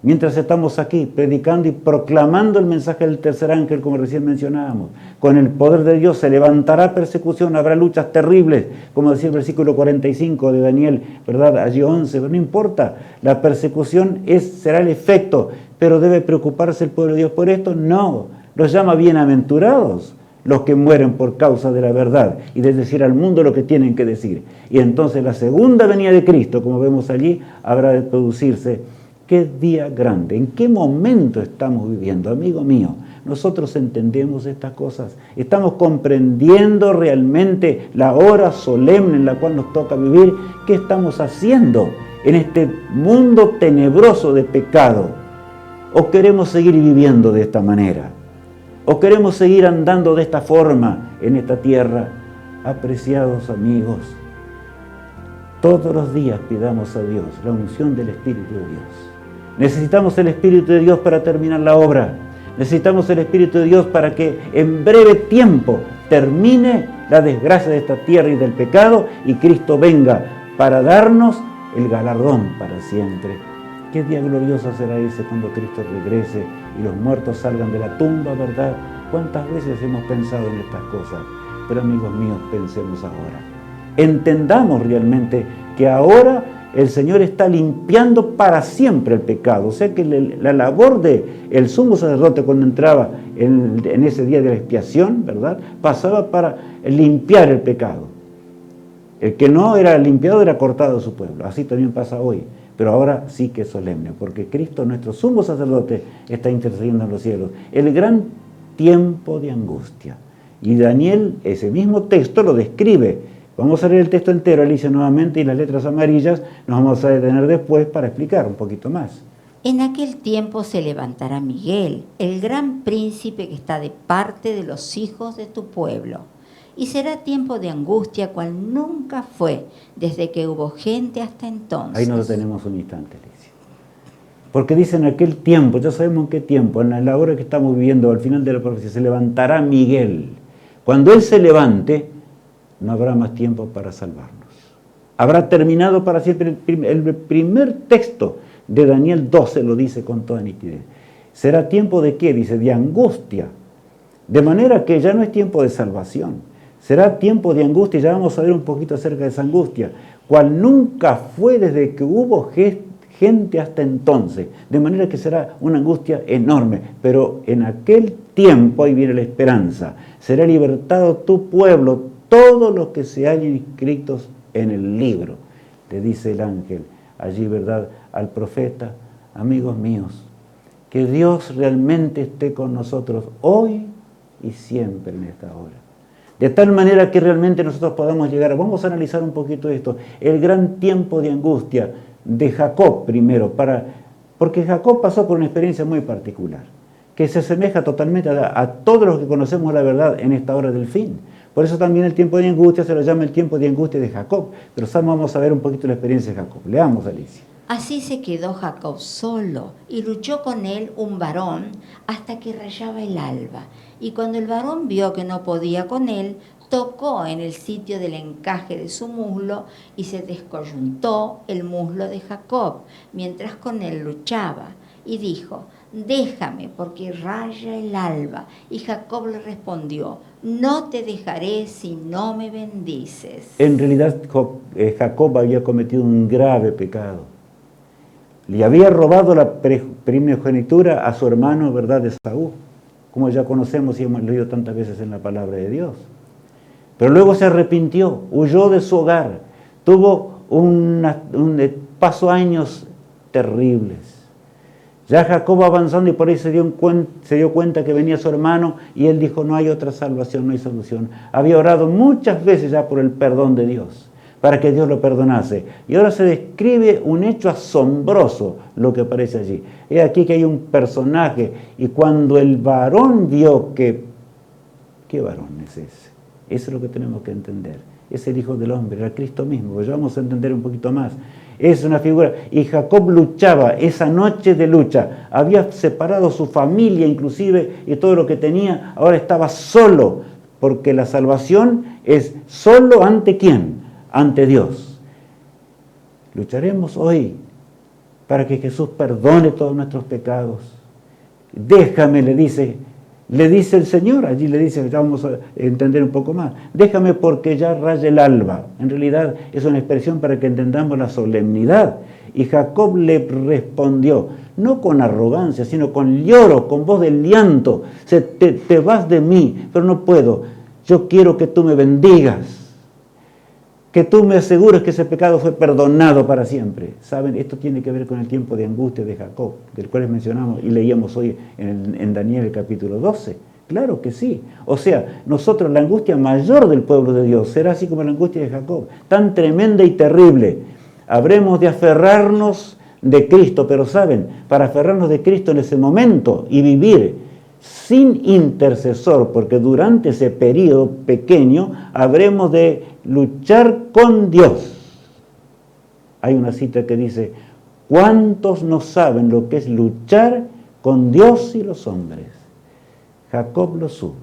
Mientras estamos aquí predicando y proclamando el mensaje del tercer ángel, como recién mencionábamos, con el poder de Dios se levantará persecución, habrá luchas terribles, como decía el versículo 45 de Daniel, ¿verdad? Allí 11, pero no importa, la persecución será el efecto, pero ¿debe preocuparse el pueblo de Dios por esto? No, los llama bienaventurados los que mueren por causa de la verdad y de decir al mundo lo que tienen que decir. Y entonces la segunda venida de Cristo, como vemos allí, habrá de producirse. ¡Qué día grande! ¿En qué momento estamos viviendo, amigo mío? Nosotros entendemos estas cosas. Estamos comprendiendo realmente la hora solemne en la cual nos toca vivir. ¿Qué estamos haciendo en este mundo tenebroso de pecado? ¿O queremos seguir viviendo de esta manera? ¿O queremos seguir andando de esta forma en esta tierra? Apreciados amigos, todos los días pidamos a Dios la unción del Espíritu de Dios. Necesitamos el Espíritu de Dios para terminar la obra. Necesitamos el Espíritu de Dios para que en breve tiempo termine la desgracia de esta tierra y del pecado y Cristo venga para darnos el galardón para siempre. Qué día glorioso será ese cuando Cristo regrese y los muertos salgan de la tumba, ¿verdad? ¿Cuántas veces hemos pensado en estas cosas? Pero amigos míos, pensemos ahora. Entendamos realmente que ahora el Señor está limpiando para siempre el pecado. O sea que la labor del sumo sacerdote cuando entraba en ese día de la expiación, ¿verdad?, pasaba para limpiar el pecado. El que no era limpiado era cortado de su pueblo. Así también pasa hoy. Pero ahora sí que es solemne, porque Cristo, nuestro sumo sacerdote, está intercediendo en los cielos. El gran tiempo de angustia. Y Daniel, ese mismo texto, lo describe. Vamos a leer el texto entero, Alicia, nuevamente, y las letras amarillas nos vamos a detener después para explicar un poquito más. En aquel tiempo se levantará Miguel, el gran príncipe que está de parte de los hijos de tu pueblo. Y será tiempo de angustia cual nunca fue, desde que hubo gente hasta entonces. Ahí nos detenemos un instante, Alicia. Porque dice en aquel tiempo, ya sabemos en qué tiempo, en la hora que estamos viviendo, al final de la profecía, se levantará Miguel. Cuando Él se levante, no habrá más tiempo para salvarnos. Habrá terminado para siempre. El primer texto de Daniel 12 lo dice con toda nitidez. ¿Será tiempo de qué? Dice, de angustia. De manera que ya no es tiempo de salvación. Será tiempo de angustia, ya vamos a ver un poquito acerca de esa angustia, cual nunca fue desde que hubo gente hasta entonces. De manera que será una angustia enorme. Pero en aquel tiempo, ahí viene la esperanza, será libertado tu pueblo, todos los que se hallen inscritos en el libro, le dice el ángel allí, ¿verdad?, al profeta. Amigos míos, que Dios realmente esté con nosotros hoy y siempre en esta hora. De tal manera que realmente nosotros podamos llegar, vamos a analizar un poquito esto, el gran tiempo de angustia de Jacob primero, porque Jacob pasó por una experiencia muy particular, que se asemeja totalmente a todos los que conocemos la verdad en esta hora del fin. Por eso también el tiempo de angustia se lo llama el tiempo de angustia de Jacob. Pero vamos a ver un poquito la experiencia de Jacob. Leamos, Alicia. Así se quedó Jacob solo y luchó con él un varón hasta que rayaba el alba. Y cuando el varón vio que no podía con él, tocó en el sitio del encaje de su muslo y se descoyuntó el muslo de Jacob mientras con él luchaba. Y dijo, déjame porque raya el alba. Y Jacob le respondió, no te dejaré si no me bendices. En realidad Jacob había cometido un grave pecado. Le había robado la primogenitura a su hermano, ¿verdad?, Esaú, como ya conocemos y hemos leído tantas veces en la palabra de Dios. Pero luego se arrepintió, huyó de su hogar, tuvo pasó años terribles. Ya Jacob avanzando y por ahí se dio cuenta que venía su hermano y él dijo, no hay otra salvación, no hay solución. Había orado muchas veces ya por el perdón de Dios, para que Dios lo perdonase. Y ahora se describe un hecho asombroso, lo que aparece allí. Es aquí que hay un personaje y cuando el varón vio que, ¿qué varón es ese? Eso es lo que tenemos que entender. Es el Hijo del Hombre, era Cristo mismo. Pues ya vamos a entender un poquito más. es una figura. Y Jacob luchaba esa noche de lucha. Había separado su familia inclusive y todo lo que tenía. Ahora estaba solo, porque la salvación es solo ante ¿quién? Ante Dios. Lucharemos hoy para que Jesús perdone todos nuestros pecados. Déjame, le dice el Señor, allí le dice, vamos a entender un poco más, déjame porque ya raya el alba. En realidad es una expresión para que entendamos la solemnidad. Y Jacob le respondió, no con arrogancia, sino con lloro, con voz de llanto, te vas de mí, pero no puedo. Yo quiero que tú me bendigas, que tú me asegures que ese pecado fue perdonado para siempre. ¿Saben? Esto tiene que ver con el tiempo de angustia de Jacob, del cual mencionamos y leíamos hoy en Daniel el capítulo 12. Claro que sí. O sea, nosotros la angustia mayor del pueblo de Dios será así como la angustia de Jacob, tan tremenda y terrible. Habremos de aferrarnos de Cristo, pero ¿saben? Para aferrarnos de Cristo en ese momento y vivir sin intercesor, porque durante ese periodo pequeño habremos de luchar con Dios. Hay una cita que dice, ¿cuántos no saben lo que es luchar con Dios y los hombres? Jacob lo supo.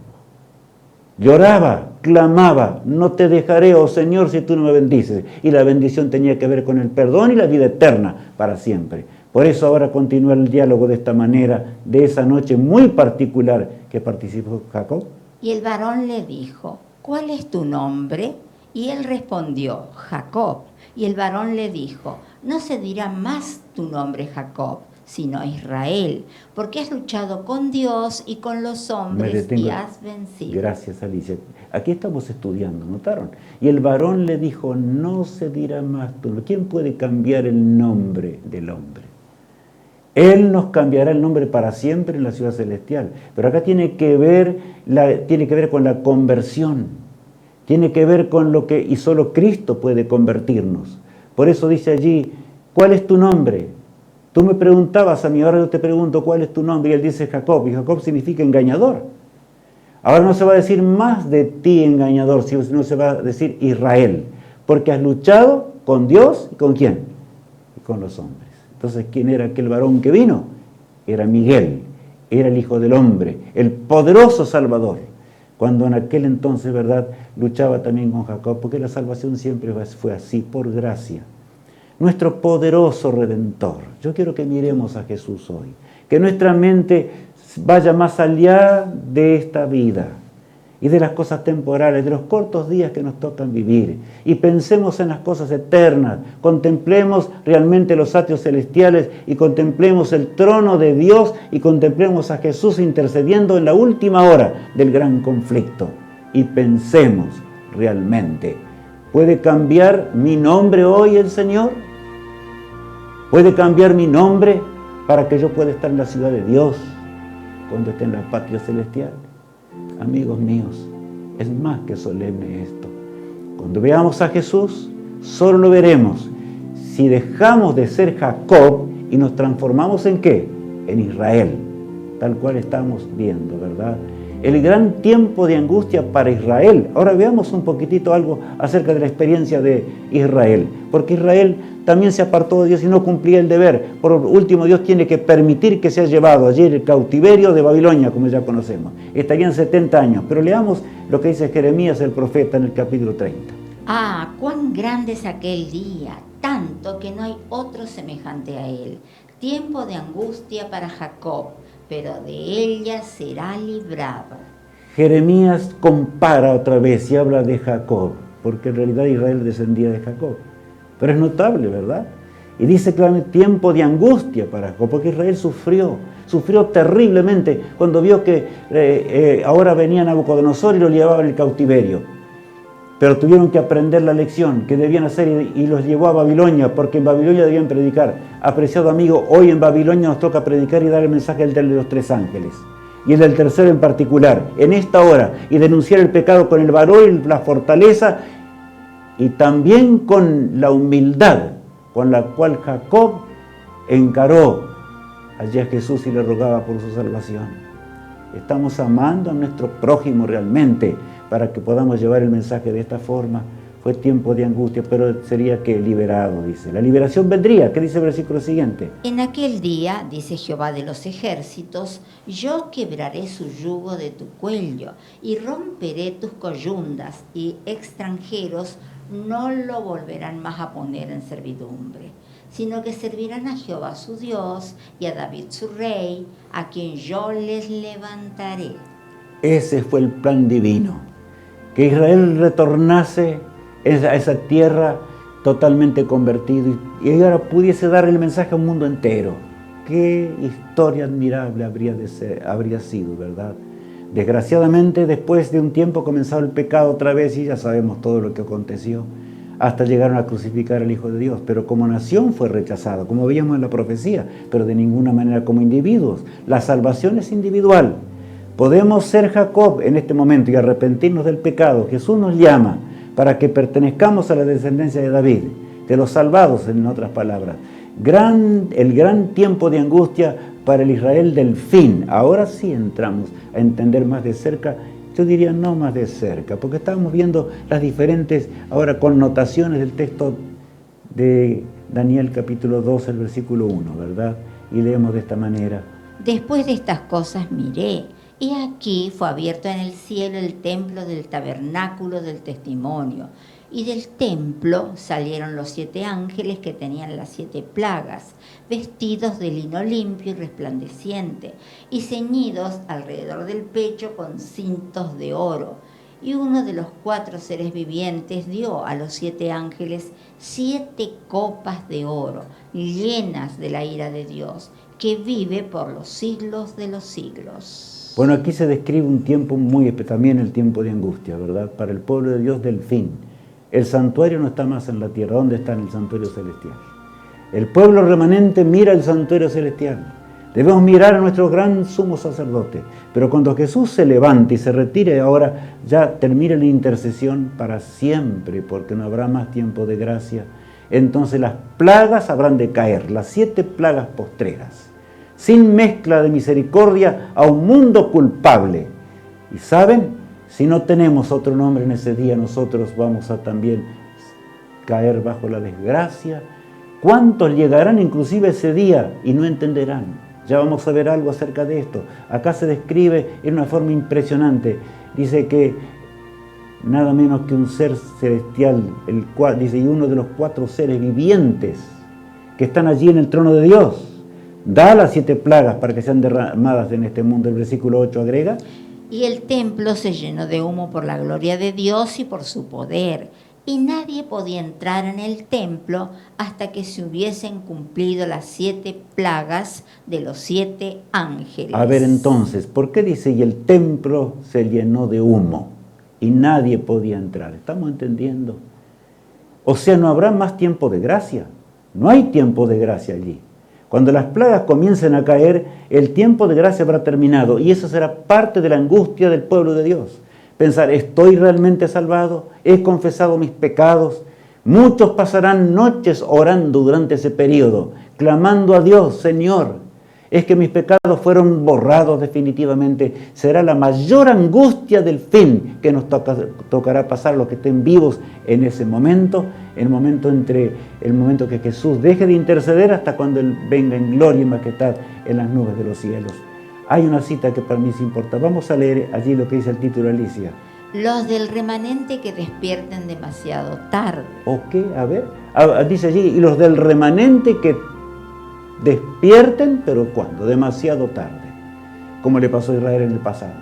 Lloraba, clamaba, no te dejaré, oh Señor, si tú no me bendices. Y la bendición tenía que ver con el perdón y la vida eterna para siempre. Por eso ahora continúa el diálogo de esta manera, de esa noche muy particular que participó Jacob. Y el varón le dijo, ¿cuál es tu nombre? Y él respondió, Jacob. Y el varón le dijo, no se dirá más tu nombre Jacob, sino Israel, porque has luchado con Dios y con los hombres y has vencido. Gracias, Alicia. Aquí estamos estudiando, ¿notaron? Y el varón le dijo, no se dirá más tu nombre. ¿Quién puede cambiar el nombre del hombre? Él nos cambiará el nombre para siempre en la ciudad celestial. Pero acá tiene que ver con la conversión. Tiene que ver con lo que y solo Cristo puede convertirnos. Por eso dice allí, ¿cuál es tu nombre? Tú me preguntabas a mí, ahora yo te pregunto, ¿cuál es tu nombre? Y él dice Jacob, y Jacob significa engañador. Ahora no se va a decir más de ti engañador, sino se va a decir Israel, porque has luchado con Dios y ¿con quién? Y con los hombres. Entonces, ¿quién era aquel varón que vino? Era Miguel, era el Hijo del Hombre, el poderoso Salvador. Cuando en aquel entonces, ¿verdad?, luchaba también con Jacob, porque la salvación siempre fue así, por gracia. Nuestro poderoso Redentor. Yo quiero que miremos a Jesús hoy, que nuestra mente vaya más allá de esta vida y de las cosas temporales, de los cortos días que nos tocan vivir, y pensemos en las cosas eternas, contemplemos realmente los atrios celestiales y contemplemos el trono de Dios y contemplemos a Jesús intercediendo en la última hora del gran conflicto y pensemos realmente, ¿puede cambiar mi nombre hoy el Señor? ¿Puede cambiar mi nombre para que yo pueda estar en la ciudad de Dios cuando esté en la patria celestial? Amigos míos, es más que solemne esto. Cuando veamos a Jesús, solo lo veremos si dejamos de ser Jacob y nos transformamos ¿en qué? En Israel, tal cual estamos viendo, ¿verdad? El gran tiempo de angustia para Israel. Ahora veamos un poquitito algo acerca de la experiencia de Israel, porque Israel también se apartó de Dios y no cumplía el deber. Por último, Dios tiene que permitir que sea llevado allí el cautiverio de Babilonia, como ya conocemos. Estarían 70 años, pero leamos lo que dice Jeremías el profeta en el capítulo 30. Ah, cuán grande es aquel día, tanto que no hay otro semejante a él. Tiempo de angustia para Jacob, pero de ella será librado. Jeremías compara otra vez y habla de Jacob, porque en realidad Israel descendía de Jacob. Pero es notable, ¿verdad? Y dice claramente tiempo de angustia para Jacob, porque Israel sufrió terriblemente cuando vio que ahora venía Nabucodonosor y lo llevaba en el cautiverio. Pero tuvieron que aprender la lección que debían hacer y los llevó a Babilonia, porque en Babilonia debían predicar. Apreciado amigo, hoy en Babilonia nos toca predicar y dar el mensaje del de los 3 ángeles. Y el del tercero en particular, en esta hora, y denunciar el pecado con el valor y la fortaleza, y también con la humildad con la cual Jacob encaró allí a Jesús y le rogaba por su salvación. Estamos amando a nuestro prójimo realmente para que podamos llevar el mensaje de esta forma. fue tiempo de angustia, pero sería que liberado, dice. La liberación vendría, ¿qué dice el versículo siguiente? En aquel día, dice Jehová de los ejércitos, yo quebraré su yugo de tu cuello y romperé tus coyundas, y extranjeros no lo volverán más a poner en servidumbre, sino que servirán a Jehová su Dios y a David su rey, a quien yo les levantaré. Ese fue el plan divino, que Israel retornase a esa tierra totalmente convertido y ahora pudiese dar el mensaje al mundo entero. Qué historia admirable habría sido, ¿verdad? Desgraciadamente, después de un tiempo comenzó el pecado otra vez y ya sabemos todo lo que aconteció. Hasta llegaron a crucificar al Hijo de Dios, pero como nación fue rechazado, como veíamos en la profecía, pero de ninguna manera como individuos. La salvación es individual. Podemos ser Jacob en este momento y arrepentirnos del pecado. Jesús nos llama para que pertenezcamos a la descendencia de David, de los salvados, en otras palabras. El gran tiempo de angustia para el Israel del fin. Ahora sí entramos a entender más de cerca. Yo diría no más de cerca, porque estamos viendo las diferentes ahora connotaciones del texto de Daniel capítulo 2, el versículo 1, ¿verdad? Y leemos de esta manera. Después de estas cosas miré, y aquí fue abierto en el cielo el templo del tabernáculo del testimonio, y del templo salieron los 7 ángeles que tenían las 7 plagas, vestidos de lino limpio y resplandeciente, y ceñidos alrededor del pecho con cintos de oro. Y uno de los 4 seres vivientes dio a los 7 ángeles 7 copas de oro, llenas de la ira de Dios, que vive por los siglos de los siglos. Bueno, aquí se describe un tiempo también el tiempo de angustia, ¿verdad? Para el pueblo de Dios del fin. El santuario no está más en la tierra. ¿Dónde está en el santuario celestial? El pueblo remanente mira el santuario celestial. Debemos mirar a nuestro gran sumo sacerdote. Pero cuando Jesús se levante y se retire, ahora ya termine la intercesión para siempre, porque no habrá más tiempo de gracia. Entonces las plagas habrán de caer, las 7 plagas postreras, sin mezcla de misericordia a un mundo culpable. Y ¿saben? Si no tenemos otro nombre en ese día, nosotros vamos a también caer bajo la desgracia. ¿Cuántos llegarán inclusive ese día y no entenderán? Ya vamos a ver algo acerca de esto. Acá se describe en una forma impresionante. Dice que nada menos que un ser celestial, dice, y uno de los 4 seres vivientes que están allí en el trono de Dios, da las 7 plagas para que sean derramadas en este mundo. El versículo 8 agrega. Y el templo se llenó de humo por la gloria de Dios y por su poder, y nadie podía entrar en el templo hasta que se hubiesen cumplido las 7 plagas de los 7 ángeles. A ver entonces, ¿por qué dice y el templo se llenó de humo y nadie podía entrar? ¿Estamos entendiendo? O sea, no habrá más tiempo de gracia. No hay tiempo de gracia allí. Cuando las plagas comiencen a caer, el tiempo de gracia habrá terminado y eso será parte de la angustia del pueblo de Dios. Pensar, ¿estoy realmente salvado? ¿He confesado mis pecados? Muchos pasarán noches orando durante ese periodo, clamando a Dios, Señor, es que mis pecados fueron borrados definitivamente. Será la mayor angustia del fin que nos tocará pasar a los que estén vivos en ese momento, el momento entre el momento que Jesús deje de interceder hasta cuando Él venga en gloria y majestad en las nubes de los cielos. Hay una cita que para mí es importante. Vamos a leer allí lo que dice el título, Alicia. Los del remanente que despierten demasiado tarde. ¿O qué? A ver. Dice allí, y los del remanente que despierten, pero ¿cuándo? Demasiado tarde. Como le pasó a Israel en el pasado.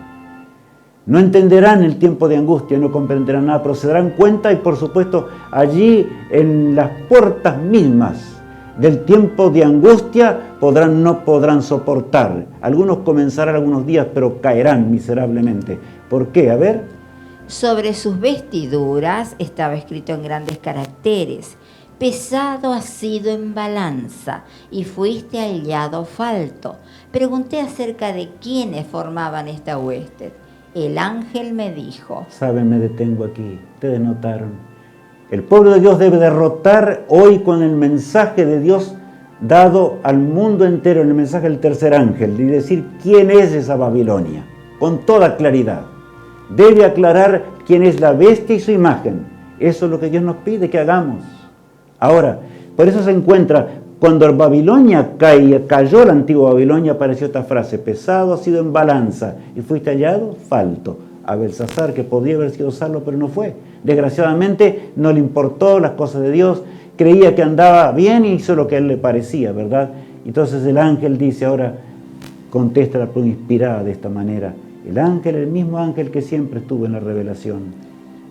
No entenderán el tiempo de angustia, no comprenderán nada, pero se darán cuenta y por supuesto allí en las puertas mismas del tiempo de angustia no podrán soportar. Algunos comenzarán algunos días, pero caerán miserablemente. ¿Por qué? A ver. Sobre sus vestiduras estaba escrito en grandes caracteres: pesado has sido en balanza y fuiste hallado falto. Pregunté acerca de quiénes formaban esta hueste. El ángel me dijo: Saben, me detengo aquí. Ustedes notaron. El pueblo de Dios debe derrotar hoy con el mensaje de Dios dado al mundo entero, el mensaje del tercer ángel, y decir quién es esa Babilonia, con toda claridad. Debe aclarar quién es la bestia y su imagen, Eso es lo que Dios nos pide que hagamos. Ahora, por eso se encuentra, cuando Babilonia cayó la antigua Babilonia, apareció esta frase: pesado ha sido en balanza y fuiste hallado falto. A Belsasar, que podría haber sido salvo, pero no fue. Desgraciadamente no le importó las cosas de Dios, creía que andaba bien y hizo lo que a él le parecía, ¿verdad? Entonces el ángel dice, ahora contesta la pregunta inspirada de esta manera. El ángel, el mismo ángel que siempre estuvo en la revelación.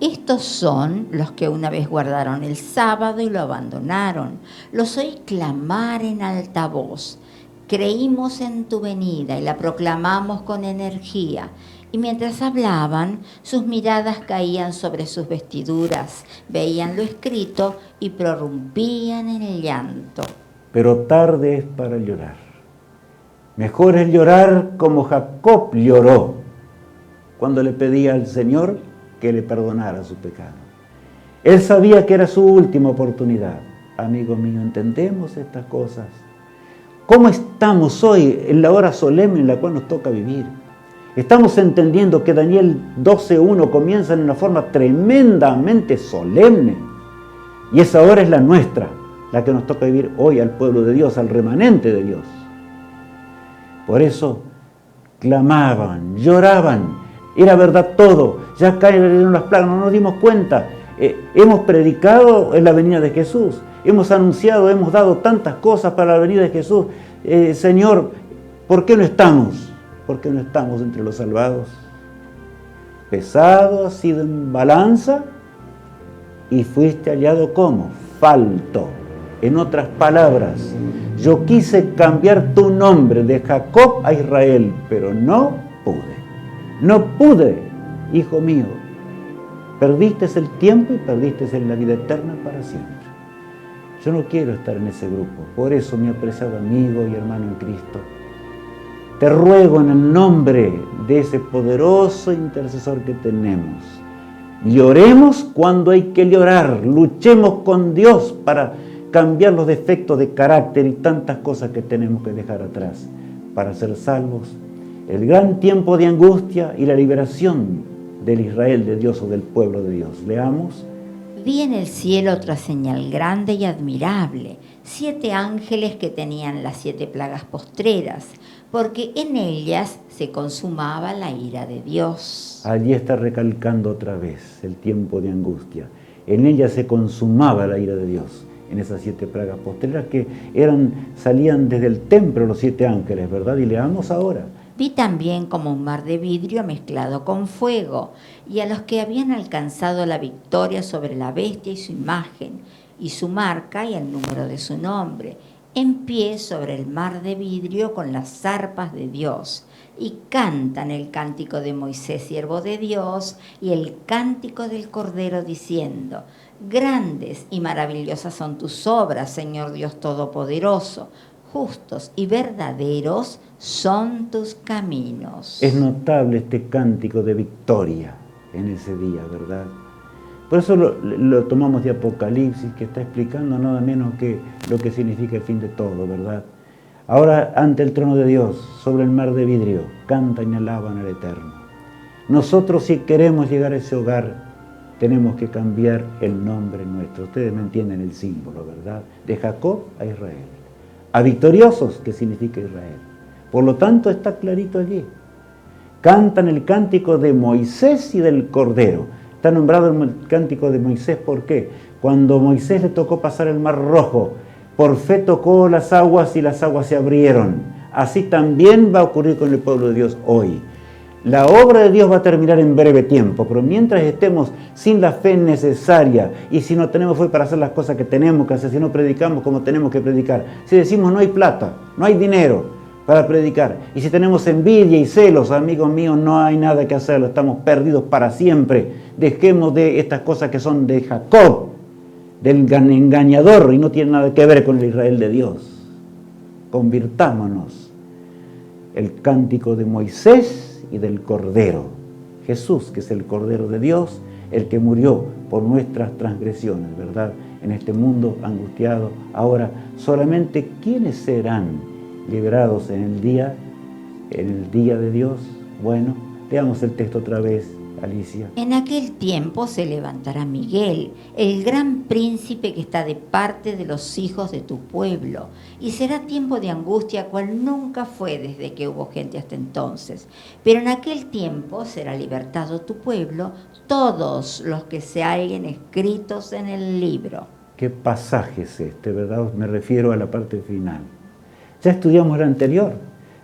Estos son los que una vez guardaron el sábado y lo abandonaron. Los oí clamar en alta voz. Creímos en tu venida y la proclamamos con energía. Y mientras hablaban, sus miradas caían sobre sus vestiduras, veían lo escrito y prorrumpían en el llanto. Pero tarde es para llorar. Mejor es llorar como Jacob lloró cuando le pedía al Señor que le perdonara su pecado. Él sabía que era su última oportunidad. Amigo mío, ¿entendemos estas cosas? ¿Cómo estamos hoy en la hora solemne en la cual nos toca vivir? Estamos entendiendo que Daniel 12:1 comienza en una forma tremendamente solemne. Y esa hora es la nuestra, la que nos toca vivir hoy al pueblo de Dios, al remanente de Dios. Por eso clamaban, lloraban, era verdad todo, ya cayeron las plagas, no nos dimos cuenta. Hemos predicado en la venida de Jesús, hemos anunciado, hemos dado tantas cosas para la venida de Jesús. Señor, ¿por qué no estamos? ¿Por qué no estamos entre los salvados? Pesado has sido en balanza y fuiste hallado como falto. En otras palabras, yo quise cambiar tu nombre de Jacob a Israel, pero no pude. No pude, hijo mío. Perdiste el tiempo y perdiste la vida eterna para siempre. Yo no quiero estar en ese grupo. Por eso, mi apreciado amigo y hermano en Cristo, te ruego en el nombre de ese poderoso intercesor que tenemos, lloremos cuando hay que llorar, luchemos con Dios para cambiar los defectos de carácter y tantas cosas que tenemos que dejar atrás para ser salvos. El gran tiempo de angustia y la liberación del Israel de Dios o del pueblo de Dios. Leamos. Vi en el cielo otra señal grande y admirable, 7 ángeles que tenían las 7 plagas postreras, porque en ellas se consumaba la ira de Dios. Allí está recalcando otra vez el tiempo de angustia. En ellas se consumaba la ira de Dios, en esas 7 plagas postreras que salían desde el templo los 7 ángeles, ¿verdad? Y leamos ahora. Vi también como un mar de vidrio mezclado con fuego, y a los que habían alcanzado la victoria sobre la bestia y su imagen, y su marca y el número de su nombre, en pie sobre el mar de vidrio con las arpas de Dios, y cantan el cántico de Moisés, siervo de Dios, y el cántico del Cordero, diciendo: grandes y maravillosas son tus obras, Señor Dios Todopoderoso. Justos y verdaderos son tus caminos. Es notable este cántico de victoria en ese día, ¿verdad? Por eso lo tomamos de Apocalipsis, que está explicando nada menos que lo que significa el fin de todo, ¿verdad? Ahora, ante el trono de Dios, sobre el mar de vidrio, cantan y alaban al Eterno. Nosotros, si queremos llegar a ese hogar, tenemos que cambiar el nombre nuestro. Ustedes me entienden el símbolo, ¿verdad? De Jacob a Israel. A victoriosos, que significa Israel. Por lo tanto, está clarito allí. Cantan el cántico de Moisés y del Cordero. Está nombrado el cántico de Moisés, ¿por qué? Cuando Moisés le tocó pasar el mar rojo, por fe tocó las aguas y las aguas se abrieron. Así también va a ocurrir con el pueblo de Dios hoy. La obra de Dios va a terminar en breve tiempo, pero mientras estemos sin la fe necesaria y si no tenemos fe para hacer las cosas que tenemos que hacer, si no predicamos como tenemos que predicar, si decimos no hay plata, no hay dinero para predicar, y si tenemos envidia y celos, amigos míos, no hay nada que hacerlo, estamos perdidos para siempre. Dejemos de estas cosas que son de Jacob, del engañador, y no tienen nada que ver con el Israel de Dios. Convirtámonos. El cántico de Moisés y del Cordero. Jesús, que es el Cordero de Dios, el que murió por nuestras transgresiones, ¿verdad? En este mundo angustiado. Ahora, solamente ¿quiénes serán liberados en el día de Dios? Bueno, leamos el texto otra vez Alicia. En aquel tiempo se levantará Miguel, el gran príncipe que está de parte de los hijos de tu pueblo, y será tiempo de angustia cual nunca fue desde que hubo gente hasta entonces. Pero en aquel tiempo será libertado tu pueblo, todos los que se hallen escritos en el libro. ¿Qué pasaje es este, verdad? Me refiero a la parte final. Ya estudiamos el anterior,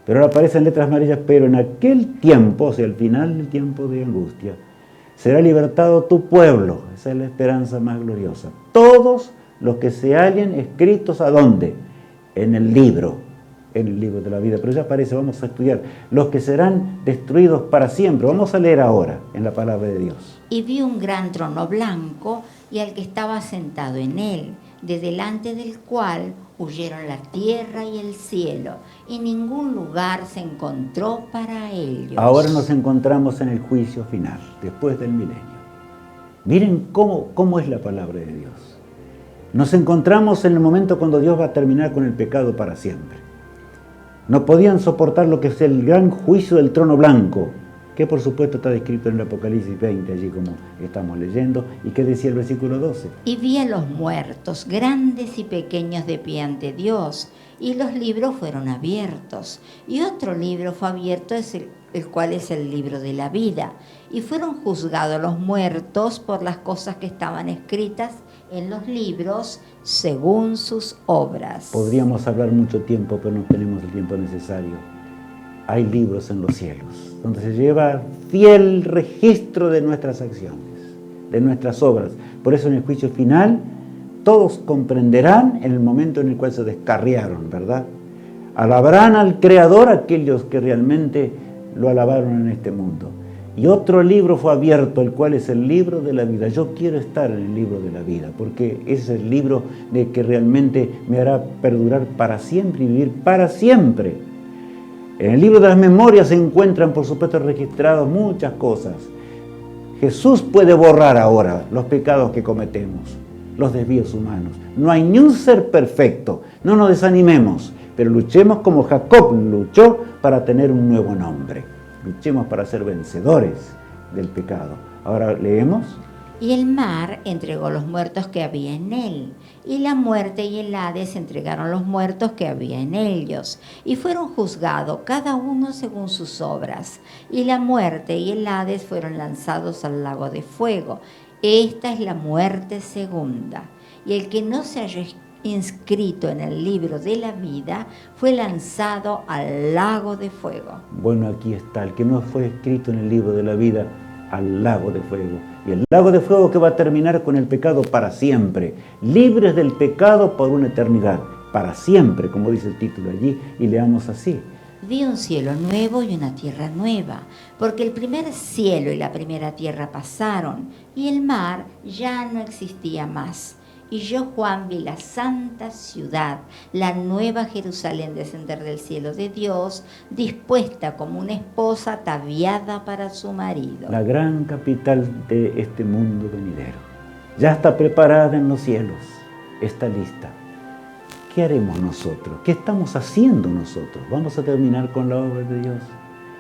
pero ahora aparecen letras amarillas, pero en aquel tiempo, o sea, al final del tiempo de angustia, será libertado tu pueblo. Esa es la esperanza más gloriosa. Todos los que se hallen escritos, ¿a dónde? En el libro de la vida. Pero ya aparece, vamos a estudiar, los que serán destruidos para siempre. Vamos a leer ahora en la palabra de Dios. Y vi un gran trono blanco y al que estaba sentado en él, de delante del cual huyeron la tierra y el cielo, y ningún lugar se encontró para ellos. Ahora nos encontramos en el juicio final, después del milenio. Miren cómo es la palabra de Dios. Nos encontramos en el momento cuando Dios va a terminar con el pecado para siempre. No podían soportar lo que es el gran juicio del trono blanco, que por supuesto está descrito en el Apocalipsis 20, allí como estamos leyendo, y que decía el versículo 12. Y vi a los muertos, grandes y pequeños, de pie ante Dios, y los libros fueron abiertos. Y otro libro fue abierto, el cual es el libro de la vida. Y fueron juzgados los muertos por las cosas que estaban escritas en los libros según sus obras. Podríamos hablar mucho tiempo, pero no tenemos el tiempo necesario. Hay libros en los cielos, donde se lleva fiel registro de nuestras acciones, de nuestras obras. Por eso en el juicio final, todos comprenderán en el momento en el cual se descarriaron, ¿verdad? Alabarán al Creador aquellos que realmente lo alabaron en este mundo. Y otro libro fue abierto, el cual es el libro de la vida. Yo quiero estar en el libro de la vida, porque ese es el libro de que realmente me hará perdurar para siempre y vivir para siempre. En el libro de las memorias se encuentran, por supuesto, registradas muchas cosas. Jesús puede borrar ahora los pecados que cometemos, los desvíos humanos. No hay ni un ser perfecto, no nos desanimemos, pero luchemos como Jacob luchó para tener un nuevo nombre. Luchemos para ser vencedores del pecado. Ahora leemos. Y el mar entregó los muertos que había en él, y la muerte y el Hades entregaron los muertos que había en ellos, y fueron juzgados cada uno según sus obras. Y la muerte y el Hades fueron lanzados al lago de fuego. Esta es la muerte segunda. Y el que no se haya inscrito en el libro de la vida fue lanzado al lago de fuego. Bueno, aquí está, el que no fue escrito en el libro de la vida, al lago de fuego. Y el lago de fuego que va a terminar con el pecado para siempre, libres del pecado por una eternidad, para siempre, como dice el título allí, y leamos así. Vi un cielo nuevo y una tierra nueva, porque el primer cielo y la primera tierra pasaron, y el mar ya no existía más. Y yo, Juan, vi la santa ciudad, la nueva Jerusalén, descender del cielo de Dios, dispuesta como una esposa ataviada para su marido. La gran capital de este mundo venidero. Ya está preparada en los cielos, está lista. ¿Qué haremos nosotros? ¿Qué estamos haciendo nosotros? Vamos a terminar con la obra de Dios.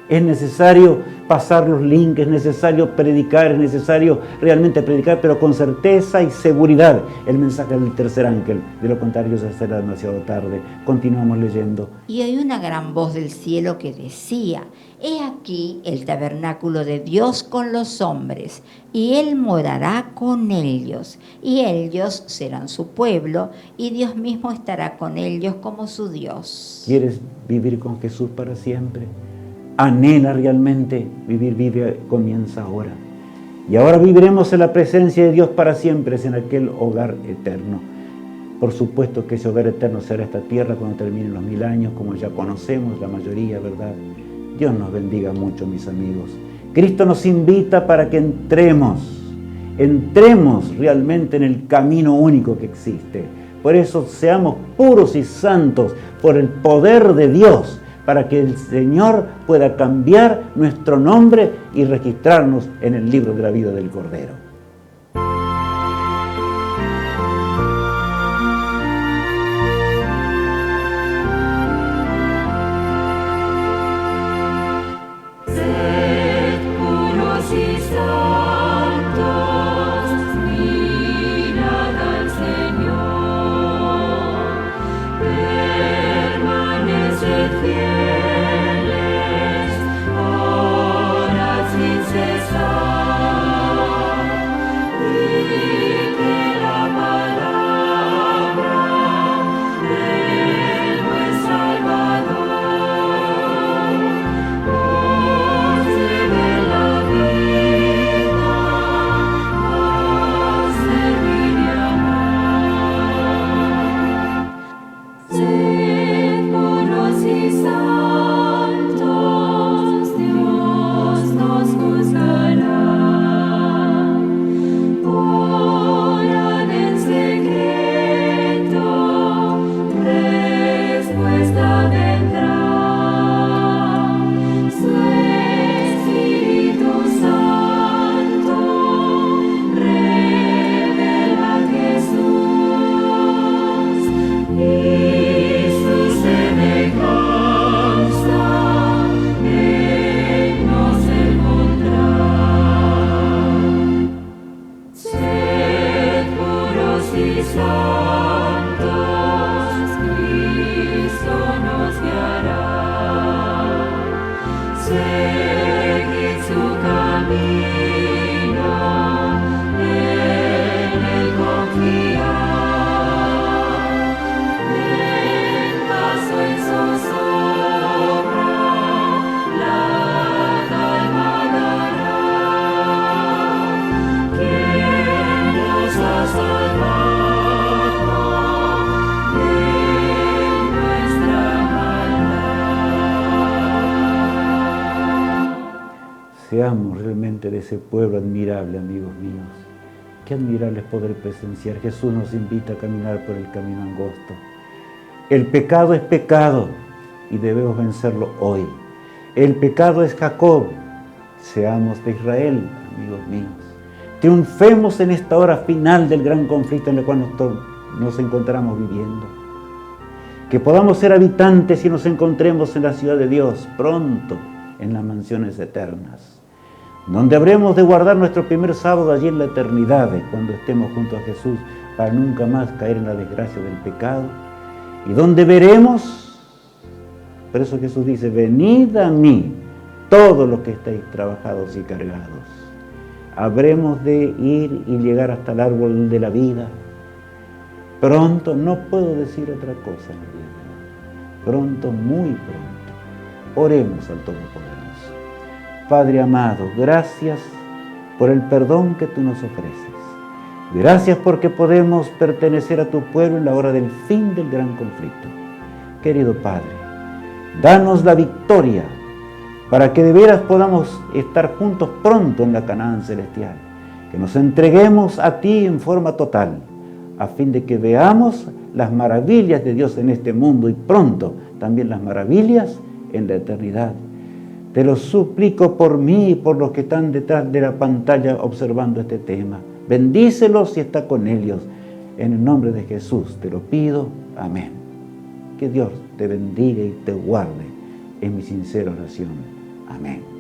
Es necesario pasar los links, es necesario predicar, es necesario realmente predicar, pero con certeza y seguridad el mensaje del tercer ángel. De lo contrario ya será demasiado tarde. Continuamos leyendo. Y oí una gran voz del cielo que decía: He aquí el tabernáculo de Dios con los hombres, y Él morará con ellos, y ellos serán su pueblo, y Dios mismo estará con ellos como su Dios. ¿Quieres vivir con Jesús para siempre? Anhela realmente vivir, vive, comienza ahora. Y ahora viviremos en la presencia de Dios para siempre, es en aquel hogar eterno. Por supuesto que ese hogar eterno será esta tierra cuando terminen los 1000 años, como ya conocemos la mayoría, ¿verdad? Dios nos bendiga mucho, mis amigos. Cristo nos invita para que entremos realmente en el camino único que existe. Por eso seamos puros y santos por el poder de Dios, para que el Señor pueda cambiar nuestro nombre y registrarnos en el libro de la vida del Cordero. Sed puros y santos. Seamos realmente de ese pueblo admirable, amigos míos. Qué admirable es poder presenciar. Jesús nos invita a caminar por el camino angosto. El pecado es pecado y debemos vencerlo hoy. El pecado es Jacob. Seamos de Israel, amigos míos. Triunfemos en esta hora final del gran conflicto en el cual nos encontramos viviendo. Que podamos ser habitantes y nos encontremos en la ciudad de Dios pronto, en las mansiones eternas, donde habremos de guardar nuestro primer sábado allí en la eternidad, cuando estemos junto a Jesús, para nunca más caer en la desgracia del pecado, y donde veremos, por eso Jesús dice, venid a mí, todos los que estáis trabajados y cargados. Habremos de ir y llegar hasta el árbol de la vida. Pronto, no puedo decir otra cosa, pronto, muy pronto. Oremos al Todopoderoso. Padre amado, gracias por el perdón que tú nos ofreces. Gracias porque podemos pertenecer a tu pueblo en la hora del fin del gran conflicto. Querido Padre, danos la victoria para que de veras podamos estar juntos pronto en la Canaán celestial. Que nos entreguemos a ti en forma total, a fin de que veamos las maravillas de Dios en este mundo y pronto también las maravillas en la eternidad. Te lo suplico por mí y por los que están detrás de la pantalla observando este tema. Bendícelos y está con ellos. En el nombre de Jesús te lo pido. Amén. Que Dios te bendiga y te guarde. Es mi sincera oración. Amén.